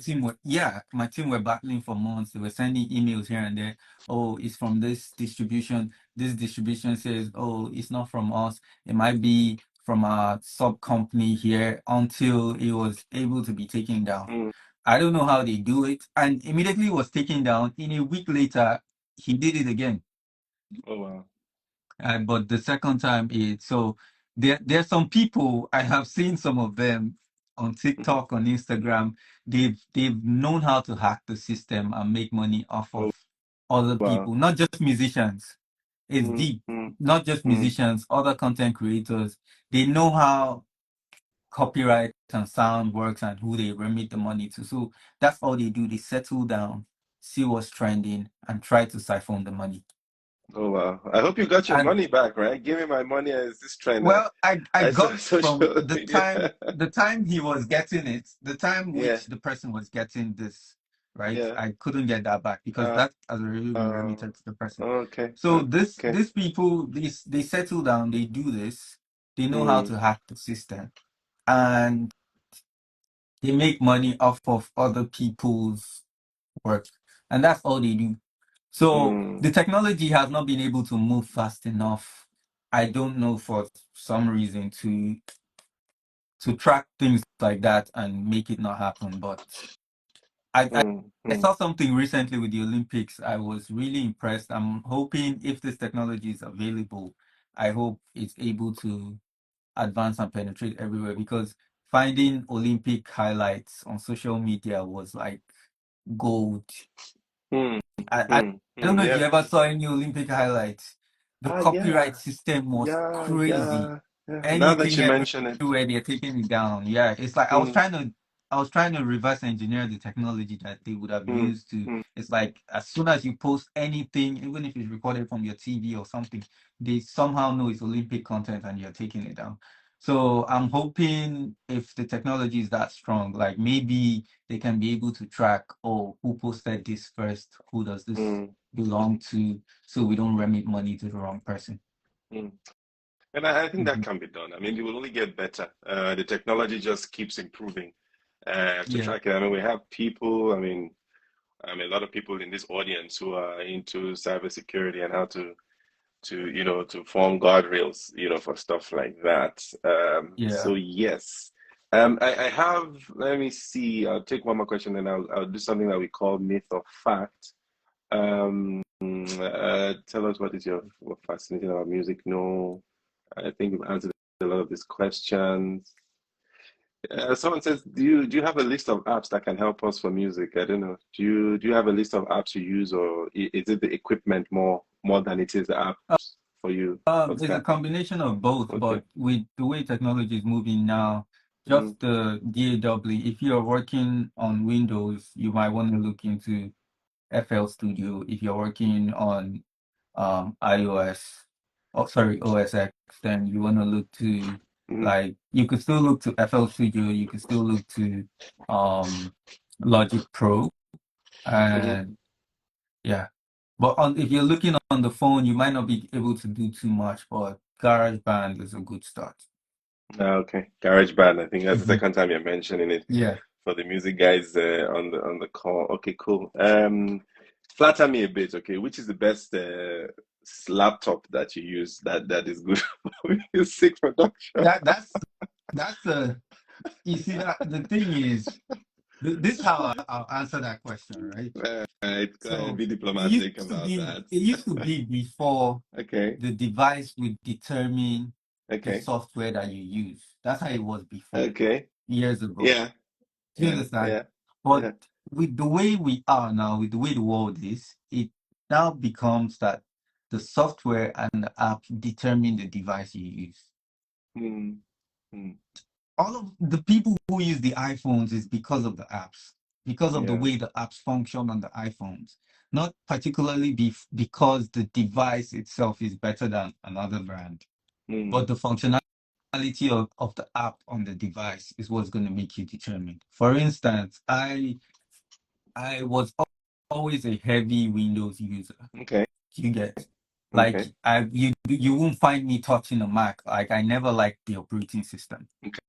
team were battling for months. They were sending emails here and there. Oh, it's from this distribution. This distribution says, oh, it's not from us. It might be from a sub company here until it was able to be taken down. Mm. I don't know how they do it. And immediately it was taken down. In a week later, he did it again. Oh wow. But the second time is so there's some people I have seen some of them on Mm-hmm. TikTok, on Instagram. They've known how to hack the system and make money off Oh of other wow. people, not just musicians. It's Mm, deep. mm, Not just mm. musicians, other content creators. They know how copyright and sound works and who they remit the money to. So that's all they do. They settle down, see what's trending, and try to siphon the money. Oh wow. I hope you got your And money back, right? Give me my money as this trend. well, I I saw got from social media. the time he was getting it, the time Yeah, which the person was getting this, right? yeah. I couldn't get that back because Uh, that has already been uh, remitted to the person. okay, So okay. these people, they settle down, they do this, they know how Mm, to hack the system, and they make money off of other people's work, and that's all they do. So mm, the technology has not been able to move fast enough. I don't know for some reason to track things like that and make it not happen. But mm, I mm. saw something recently with the Olympics. I was really impressed. I'm hoping if this technology is available, I hope it's able to advance and penetrate everywhere because finding Olympic highlights on social media was like gold. Mm, I mm, I don't mm. know if you Yeah. ever saw any Olympic highlights. The copyright Yeah. system was Yeah. crazy. Yeah. Yeah. Now that Anything you mention it. everywhere they're taking it down. Yeah, it's like Mm, I was trying to reverse engineer the technology that they would have mm, used to. mm. It's like as soon as you post anything, even if it's recorded from your TV or something, they somehow know it's Olympic content and you're taking it down. So I'm hoping if the technology is that strong, like maybe they can be able to track, oh, who posted this first, who does this Mm, belong to, so we don't remit money to the wrong person. mm. And I think that Mhm. can be done. I mean, it will only get better. The technology just keeps improving to Yeah, track it. I mean, we have people, I mean, a lot of people in this audience who are into cybersecurity and how to form guardrails, for stuff like that. So yeah. yes. I have, let me see, I'll take one more question and I'll do something that we call myth or fact. Tell us what is what fascinating about music? No, I think we've answered a lot of these questions. Someone says, do you have a list of apps that can help us for music? I don't know. Do you have a list of apps you use, or is it the equipment more than it is the apps for you, It's a Oscar? combination of both, Okay. but with the way technology is moving now, Mm, just the DAW, if you're working on Windows, you might want to look into FL Studio. If you're working on iOS, oh sorry, OS X, then you want to look to, mm, like, you could still look to FL Studio, you could still look to um Logic Pro, mm. and yeah. But if you're looking on the phone, you might not be able to do too much, but GarageBand is a good start. Okay. GarageBand. I think that's the Mhm. second time you're mentioning it Yeah. for the music guys on the call. Okay, cool. Flatter me a bit. Okay, which is the best laptop that you use that is good for music production? That's the you see that the thing is this is how I'll answer that question, right? So Be diplomatic about that. it used to be before Okay. the device would determine the Okay. software that you use. That's how it was before, Okay. years ago. Yeah. Do you Yeah. understand? Yeah. But Yeah. with the way we are now, with the way the world is, it now becomes that the software and the app determine the device you use. Hmm. Hmm. All of the people who use the iPhones is because of the apps, because of the Yeah. way the apps function on the iPhones, not particularly because the device itself is better than another brand, but Hmm. the functionality of the app on the device is what's going to make you determine. For instance, I was always a heavy Windows user. Okay. You get, like, Okay. you won't find me touching a Mac. Like, I never liked the operating system.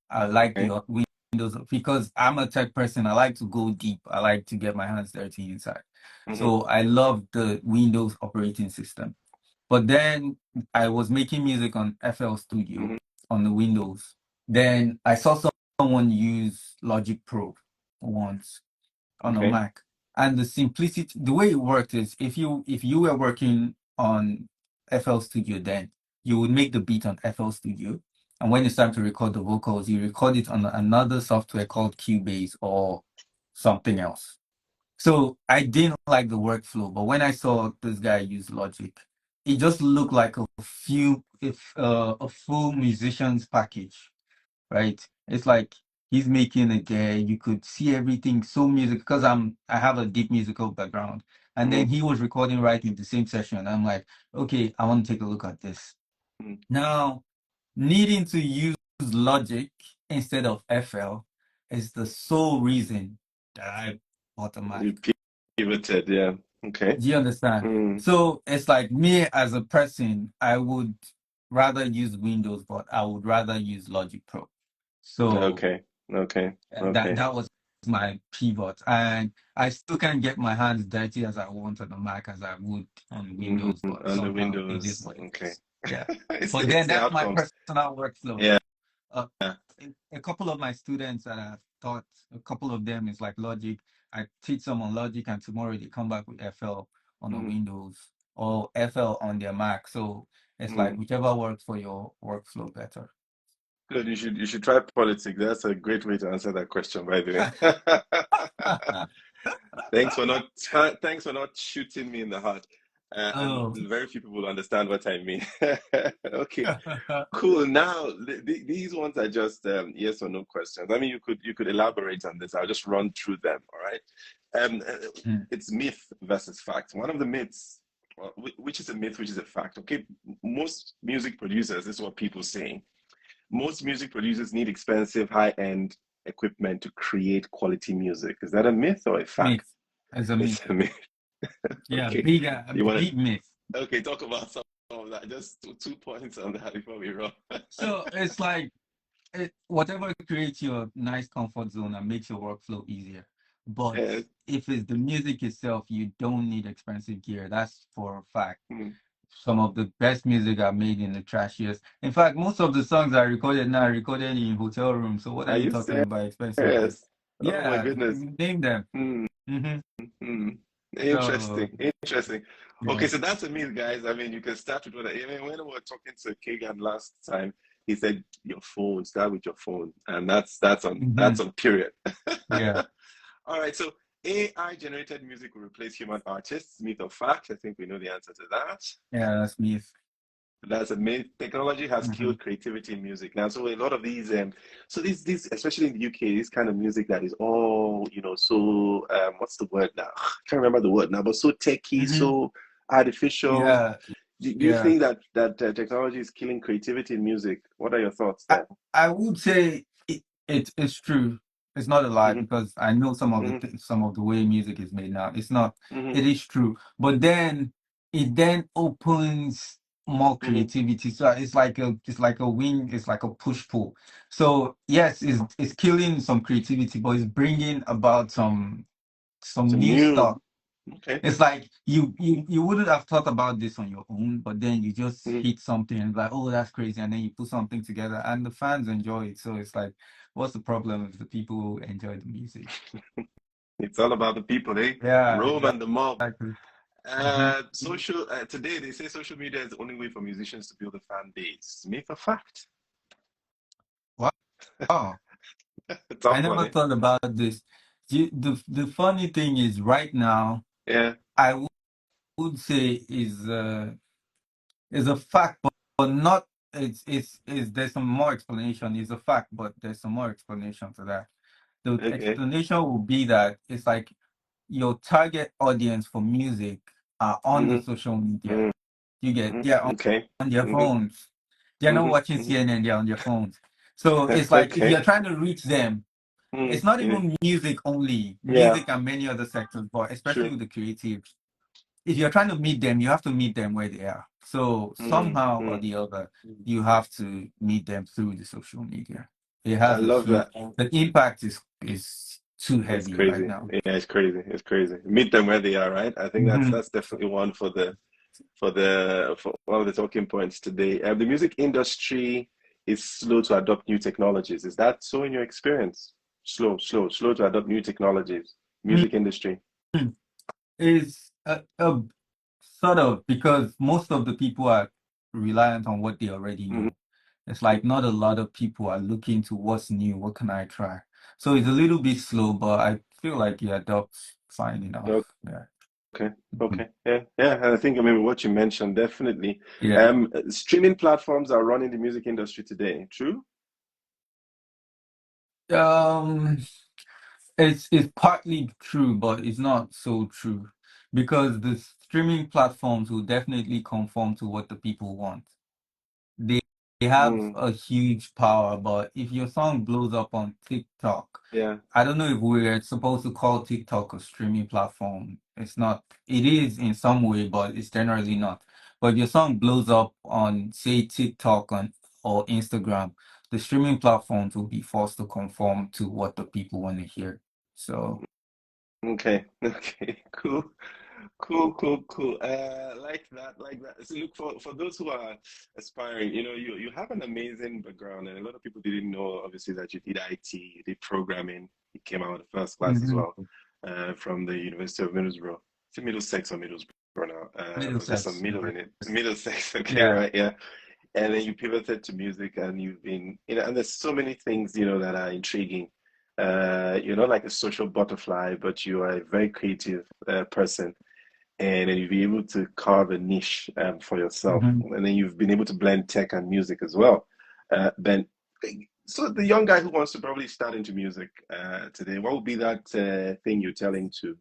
I like the Okay. Windows because I'm a tech person. I like to go deep. I like to get my hands dirty inside. Mm-hmm. So I love the Windows operating system. But then I was making music on FL Studio Mm-hmm. on the Windows. Then I saw someone use Logic Pro once on a Okay. Mac. And the simplicity, the way it worked is if you were working on FL Studio, then you would make the beat on FL Studio. And when it's time to record the vocals, you record it on another software called Cubase or something else. So I didn't like the workflow, but when I saw this guy use Logic, it just looked like a full musician's package, right? It's like he's making it there. You could see everything so music because I have a deep musical background. And then Mm-hmm. he was recording right in the same session. I'm like, okay, I want to take a look at this. Mm-hmm. Now, needing to use Logic instead of FL is the sole reason that I bought a You Mac. pivoted. Yeah. Okay. Do you understand? Mm. So it's like me as a person, I would rather use Windows, but I would rather use Logic Pro. So Okay. Okay. that Okay. that was my pivot, and I still can't get my hands dirty as I want on the Mac as I would on Mm-hmm. Windows, but On the somehow it is Windows. what it Okay. is. Yeah, It's but then it's the that's my outcomes. personal workflow. Yeah. Uh, a couple of my students that I've taught, a couple of them is like Logic. I teach them on Logic, and tomorrow they come back with FL on the Mm-hmm. Windows or FL on their Mac. So it's like Mm. whichever works for your workflow better. Good. You should try politics. That's a great way to answer that question, by the way. Thanks for not shooting me in the heart. Oh. Very few people understand what I mean. Okay, cool. Now these ones are just yes or no questions. I mean, you could elaborate on this. I'll just run through them. All right. Hmm. It's myth versus fact. One of the myths, which is a myth, which is a fact. Okay, most music producers, this is what people say. most music producers need expensive, high-end equipment to create quality music. Is that a myth or a fact? Myth. It's a myth. It's a myth. Yeah, Okay. a You want big myth. to, okay, talk about some of that. Just two points on that before we run. So it's like whatever creates your nice comfort zone and makes your workflow easier. But Yes. if it's the music itself, you don't need expensive gear. That's for a fact. Mm. Some of the best music are made in the trashiest. In fact, most of the songs I recorded now are recorded in hotel rooms. So what are Are you you talking about expensive gear? serious? Oh my Yeah, goodness. name them. Mm, Hmm. mm. So Interesting. Interesting. Okay, yeah. so that's a myth, guys. I mean, you can start with what I mean, when we were talking to Kagan last time, he said your phone, start with your phone. And Hmm. that's on period. Yeah. All right, so AI generated music will replace human artists, myth or fact? I think we know the answer to that. Yeah, that's me. That's a myth. Technology has Hmm. killed creativity in music now. So a lot of these, so these, especially in the UK, this kind of music that is all, so what's the word now? I can't remember the word now, but so techy, Hmm. so artificial. Yeah. Do you Yeah. think that technology is killing creativity in music? What are your thoughts I, there? I would say it's true. It's not a lie Hmm. because I know some of the Hmm. some of the way music is made now. It's not. Hmm. It is true, but then it then opens more Hmm. creativity. So it's like a wing. It's like a push pull. So yes, it's killing some creativity, but it's bringing about some Some new new, stuff. okay. It's like you wouldn't have thought about this on your own, but then you just Mhm. hit something and like, oh, that's crazy, and then you put something together, and the fans enjoy it. So it's like, what's the problem if the people who enjoy the music? It's all about the people, eh? Yeah, Rome and the mob. exactly. Hmm. Social today they say social media is the only way for musicians to build a fan base. Myth or fact? Wow, I Tough one, never eh? thought about this. The funny thing is, right now, Yeah. I would say is a fact, but not. It's there's some more explanation. It's a fact, but there's some more explanation to that. The Okay. explanation will be that it's like your target audience for music are on the Mm-hmm. social media. Mm-hmm. You get they're Okay. on their Mm-hmm. phones. They're not Mm-hmm. watching Mm-hmm. CNN, they're on their phones. So it's like if Okay. you're trying to reach them, it's not Yeah. even music only, Yeah. music and many other sectors, but especially True. with the creatives. If you're trying to meet them, you have to meet them where they are. So somehow or Mm-hmm. the other, you have to meet them through the social media. It I has a love huge that. the impact is too It's heavy right crazy. now. Yeah, it's crazy. It's crazy. Meet them where they are, right? I think that's Hmm. that's definitely one for one of the talking points today. The music industry is slow to adopt new technologies. Is that so in your experience? Slow to adopt new technologies. Music industry. Is a sort of because most of the people are reliant on what they already Hmm. know. It's like not a lot of people are looking to what's new, what can I try? So it's a little bit slow, but I feel like it adopts fine enough. Yeah. Okay, Mhm. okay, yeah, yeah. And I think I mean what you mentioned definitely. Yeah. Streaming platforms are running the music industry today. True. Um, it's partly true, but it's not so true because the streaming platforms will definitely conform to what the people want. They they have Mm, a huge power, but if your song blows up on TikTok, yeah. I don't know if we're supposed to call TikTok a streaming platform. It's not. It is in some way, but it's generally not. But if your song blows up on, say, TikTok or Instagram, the streaming platforms will be forced to conform to what the people want to hear. So, Okay, okay, cool. Cool. Like that, like that. So look for those who are aspiring, you have an amazing background, and a lot of people didn't know, obviously, that you did IT, you did programming. You came out of first class as mhm. well, from the University of Middlesbrough. Is it Middlesex or Middlesbrough now? But there's some Middlesex. middle in it. Middlesex, okay, Yeah. right, yeah. And then you pivoted to music, and you've been, and there's so many things, that are intriguing. You're not like a social butterfly, but you are a very creative person, and then you'll be able to carve a niche for yourself. Mhm. And then you've been able to blend tech and music as well. Ben, so the young guy who wants to probably start into music today, what would be that thing you're telling to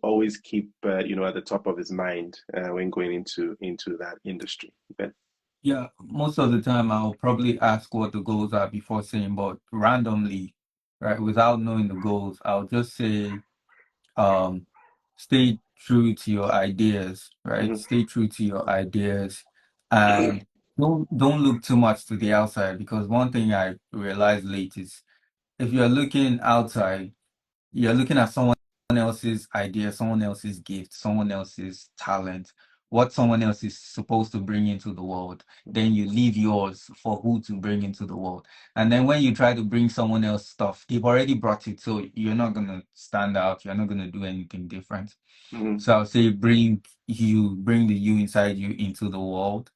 always keep at the top of his mind when going into that industry, Ben? Yeah, most of the time I'll probably ask what the goals are before saying, but randomly, right, without knowing the goals, I'll just say, um, stay true to your ideas, right? Hmm. Stay true to your ideas and don't look too much to the outside because one thing I realized late is if you're looking outside, you're looking at someone else's idea, someone else's gift, someone else's talent, what someone else is supposed to bring into the world. Then you leave yours for who to bring into the world. And then when you try to bring someone else stuff, they've already brought it. So you're not gonna stand out. You're not gonna do anything different. Hmm. So I'll say bring the you inside you into the world.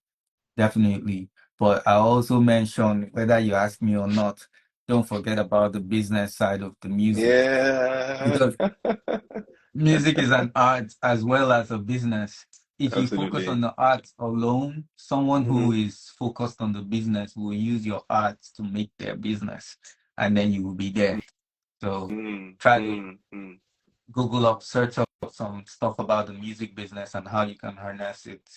Definitely. But I also mention whether you ask me or not, don't forget about the business side of the music Yeah. because music is an art as well as a business. If you focus on Absolutely. the art alone, someone who Hmm. is focused on the business will use your art to make their business, and then you will be there. So Mm, try to mm, mm. Google up, search up some stuff about the music business and how you can harness it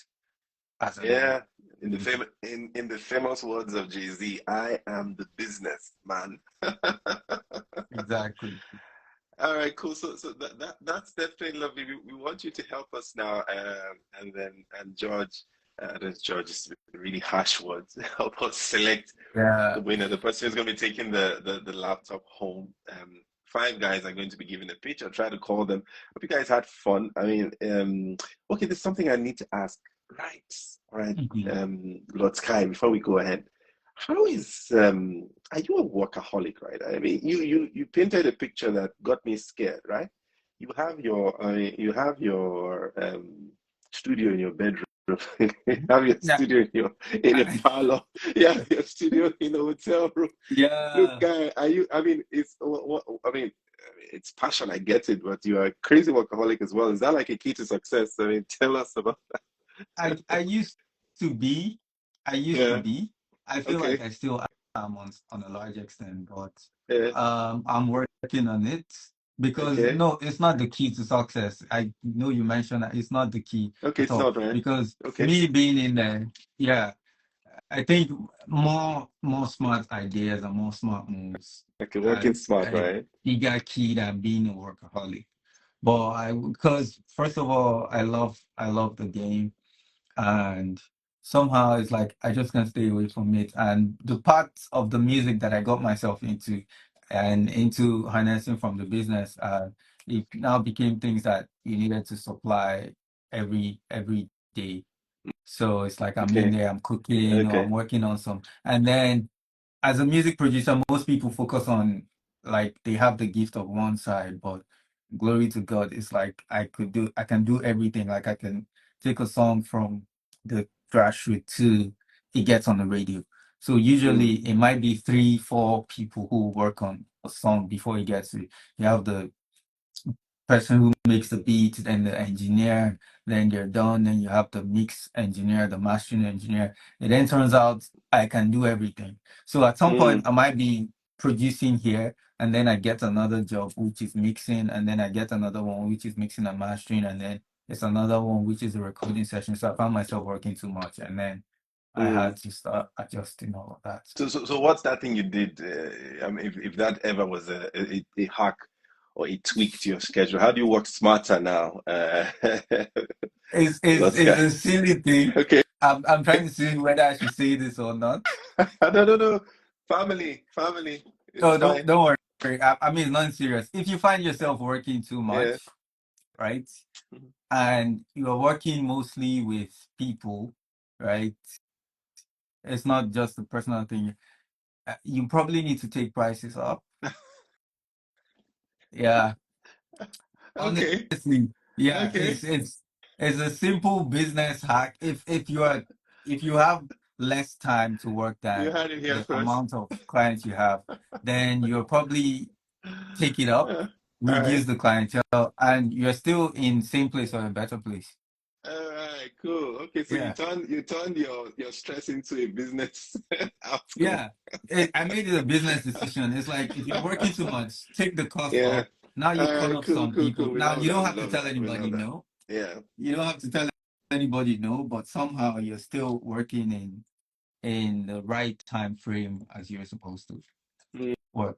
as an Yeah, individual. in the famous words of Jay-Z, I am the business man. Exactly. All right, cool. So that's definitely lovely. We want you to help us now, and then and George, that's George is really harsh words. Help us select the Yeah. winner. The person who's going to be taking the laptop home. Five guys are going to be given a pitch. I'll try to call them. Hope you guys had fun. I mean, okay, there's something I need to ask. Right, all right, Mhm. Lordsky, before we go ahead. How is are you a workaholic, right? I mean, you painted a picture that got me scared, right? You have your you have your studio in your bedroom. You have your Yeah. studio in your parlor. You have your studio in a hotel room. Look, Yeah. guy, are you? I mean, it's what I mean. It's passion, I get it, but you are a crazy workaholic as well. Is that like a key to success? I mean, tell us about I used to be, I used to yeah. be. I feel like Okay. I still am on a large extent, but Yeah. I'm working on it because Okay. no, it's not the key to success. I know you mentioned that it's not the key Okay. at It's all not right. because Okay. me being in there, yeah, I think more smart ideas and more smart moves Okay. are Working smart, a right? bigger key than being a workaholic. But because first of all, I love the game and somehow it's like I just can't stay away from it. And the parts of the music that I got myself into and into harnessing from the business, it now became things that you needed to supply every day. So it's like I'm in Okay. there, I'm cooking or I'm Okay. working on some, and then as a music producer, most people focus on like they have the gift of one side, but glory to God, it's like I can do everything. Like I can take a song from the grassroots to it gets on the radio. So usually Mm, it might be three, four people who work on a song before it gets to you have the person who makes the beat, then the engineer, then they're done, then you have the mix engineer, the mastering engineer. It then turns out I can do everything. So at some point mm, I might be producing here and then I get another job which is mixing and then I get another one which is mixing and mastering and then it's another one which is a recording session. So I found myself working too much and then I mm. had to start adjusting all of that. So what's that thing you did? I mean, if that ever was a hack or a tweak to your schedule, how do you work smarter now? It's Lotska. a silly thing. Okay. I'm trying to see whether I should say this or not. No, no, no. Family. It's No, fine. don't worry. I mean, it's not serious. If you find yourself working too Yeah. much, right, and you are working mostly with people, right, it's not just a personal thing. You probably need to take prices up. Yeah, Okay. honestly, yeah, Okay. it's a simple business hack. If you have less time to work You than had it here the first. amount of clients you have, then you're probably take it up, All reduce right. the clientele, and you're still in same place or a better place. All right, cool. Okay, so Yeah, you turned your stress into a business outcome. yeah. I made it a business decision. It's like if you're working too much, take the cost Yeah. up. Now you All call right, up cool, some cool, people. cool. We Now love you don't that. We have to love tell that. We anybody love that. no. Yeah. You don't have to tell anybody no, but somehow you're still working in. in the right time frame as you're supposed to. Mm, What?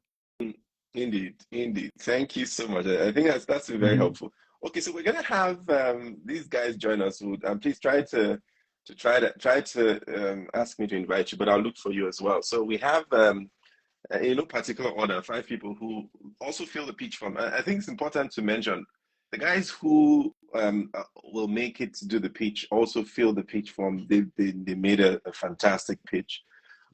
Indeed, indeed. Thank you so much. I think that's been very Hmm. helpful. Okay, so we're gonna have these guys join us. And please try to ask me to invite you, but I'll look for you as well. So we have in no particular order, five people who also fill the pitch form. I think it's important to mention the guys who will make it to do the pitch also fill the pitch form. They made a fantastic pitch.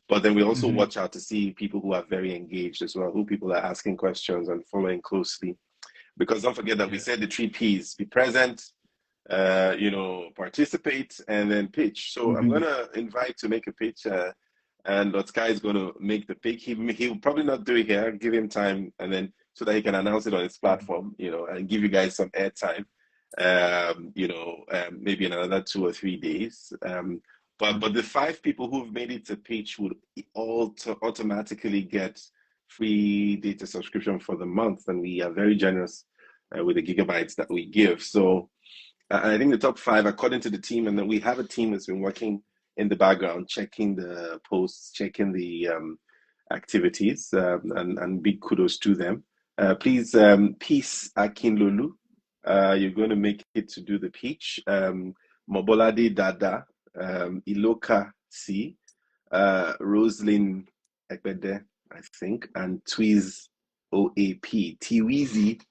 But then we also Hmm. watch out to see people who are very engaged as well, who people are asking questions and following closely. Because don't forget that we Yeah. said the three P's: be present, participate, and then pitch. So I'm Hmm. gonna invite to make a pitch, and Lordsky is gonna make the pick. He'll probably not do it here. Give him time, and then so that he can announce it on his platform, and give you guys some airtime. Maybe in another 2 or 3 days. But the five people who've made it to pitch would all automatically get free data subscription for the month, and we are very generous with the gigabytes that we give. So I think the top five, according to the team, and then we have a team that's been working in the background, checking the posts, checking the activities, and big kudos to them. Please, Peace Akinlolu, you're going to make it to do the pitch. Mobolade Dada, Iloka C, Roslyn Ekbede, I think, and Twiz OAP, Tiwizi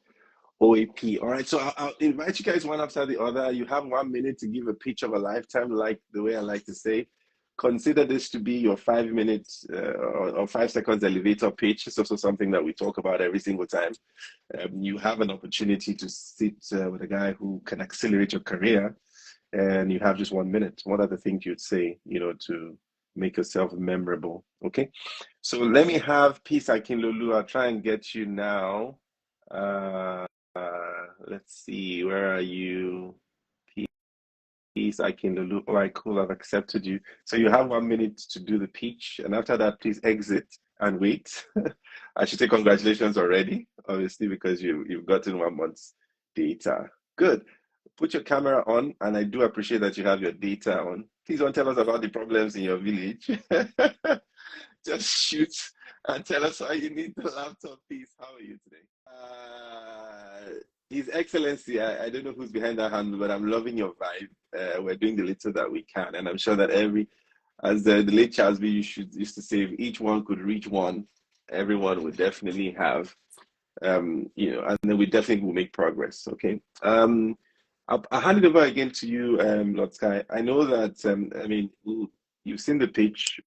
OAP. All right, so I'll invite you guys one after the other. You have 1 minute to give a pitch of a lifetime, like the way I like to say. Consider this to be your 5 minutes or 5 seconds elevator pitch. It's also something that we talk about every single time. You have an opportunity to sit with a guy who can accelerate your career, and you have just 1 minute. What are the things you'd say, to make yourself memorable? Okay, so let me have Peace Akinlolu. I'll try and get you now. Let's see, where are you? Peace Akinlolu. All right, cool. I've accepted you. So you have 1 minute to do the pitch, and after that, please exit and wait. I should say congratulations already, obviously, because you've gotten 1 month's data. Good. Put your camera on, and I do appreciate that you have your data on. Please don't tell us about the problems in your village. Just shoot and tell us why you need the laptop, please. How are you today? His Excellency, I don't know who's behind that handle, but I'm loving your vibe. We're doing the little that we can, and I'm sure that as the late Charles B used to say, if each one could reach one, everyone would definitely have, and then we definitely will make progress. Okay. I'll hand it over again to you, Lord Sky. I know that, you've seen the pitch.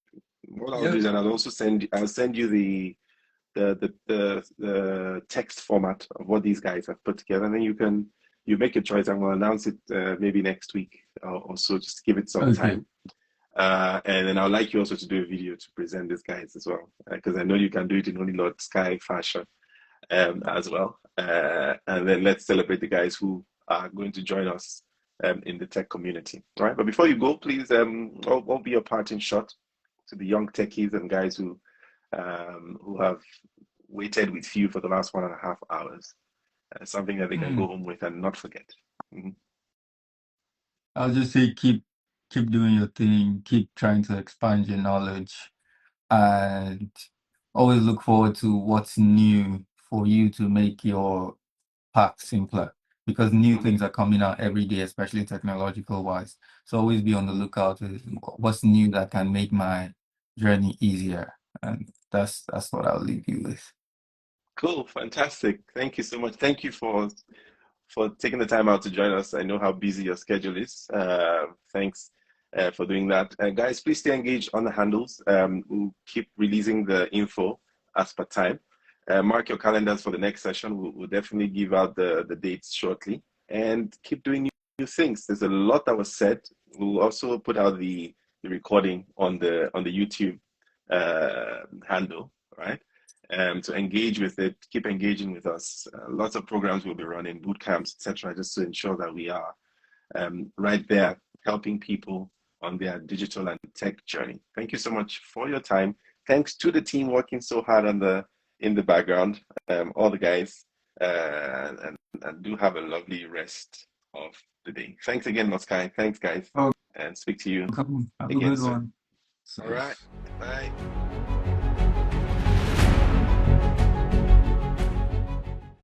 What I'll do Yep. is, and I'll send you the text format of what these guys have put together, and then you make a choice, and we'll announce it maybe next week or so. Just give it some Okay. time. And then I'd like you also to do a video to present these guys as well, because I know you can do it in only Lord Sky fashion as well. And then let's celebrate the guys who are going to join us in the tech community. All right. But before you go, please, what be your parting shot to the young techies and guys who have waited with you for the last 1.5 hours? Something that they can go Hmm. home with and not forget. Mhm. I'll just say keep doing your thing, keep trying to expand your knowledge, and always look forward to what's new for you to make your path simpler because new Mhm. things are coming out every day, especially technological wise. So always be on the lookout with what's new that can make my journey easier. And that's what I'll leave you with. Cool, fantastic. Thank you so much. Thank you for taking the time out to join us. I know how busy your schedule is. Thanks for doing that. Guys, please stay engaged on the handles. We'll keep releasing the info as per time. Mark your calendars for the next session. We'll definitely give out the dates shortly and keep doing new things. There's a lot that was said. We'll also put out the recording on the YouTube handle, right? To engage with it, keep engaging with us. Lots of programs will be running, boot camps, etc., just to ensure that we are right there helping people on their digital and tech journey. Thank you so much for your time. Thanks to the team working so hard in the background, all the guys, and do have a lovely rest of the day. Thanks again, Moskai. Thanks, guys, and speak to you Welcome. Have a again good soon. one. So All right. Bye.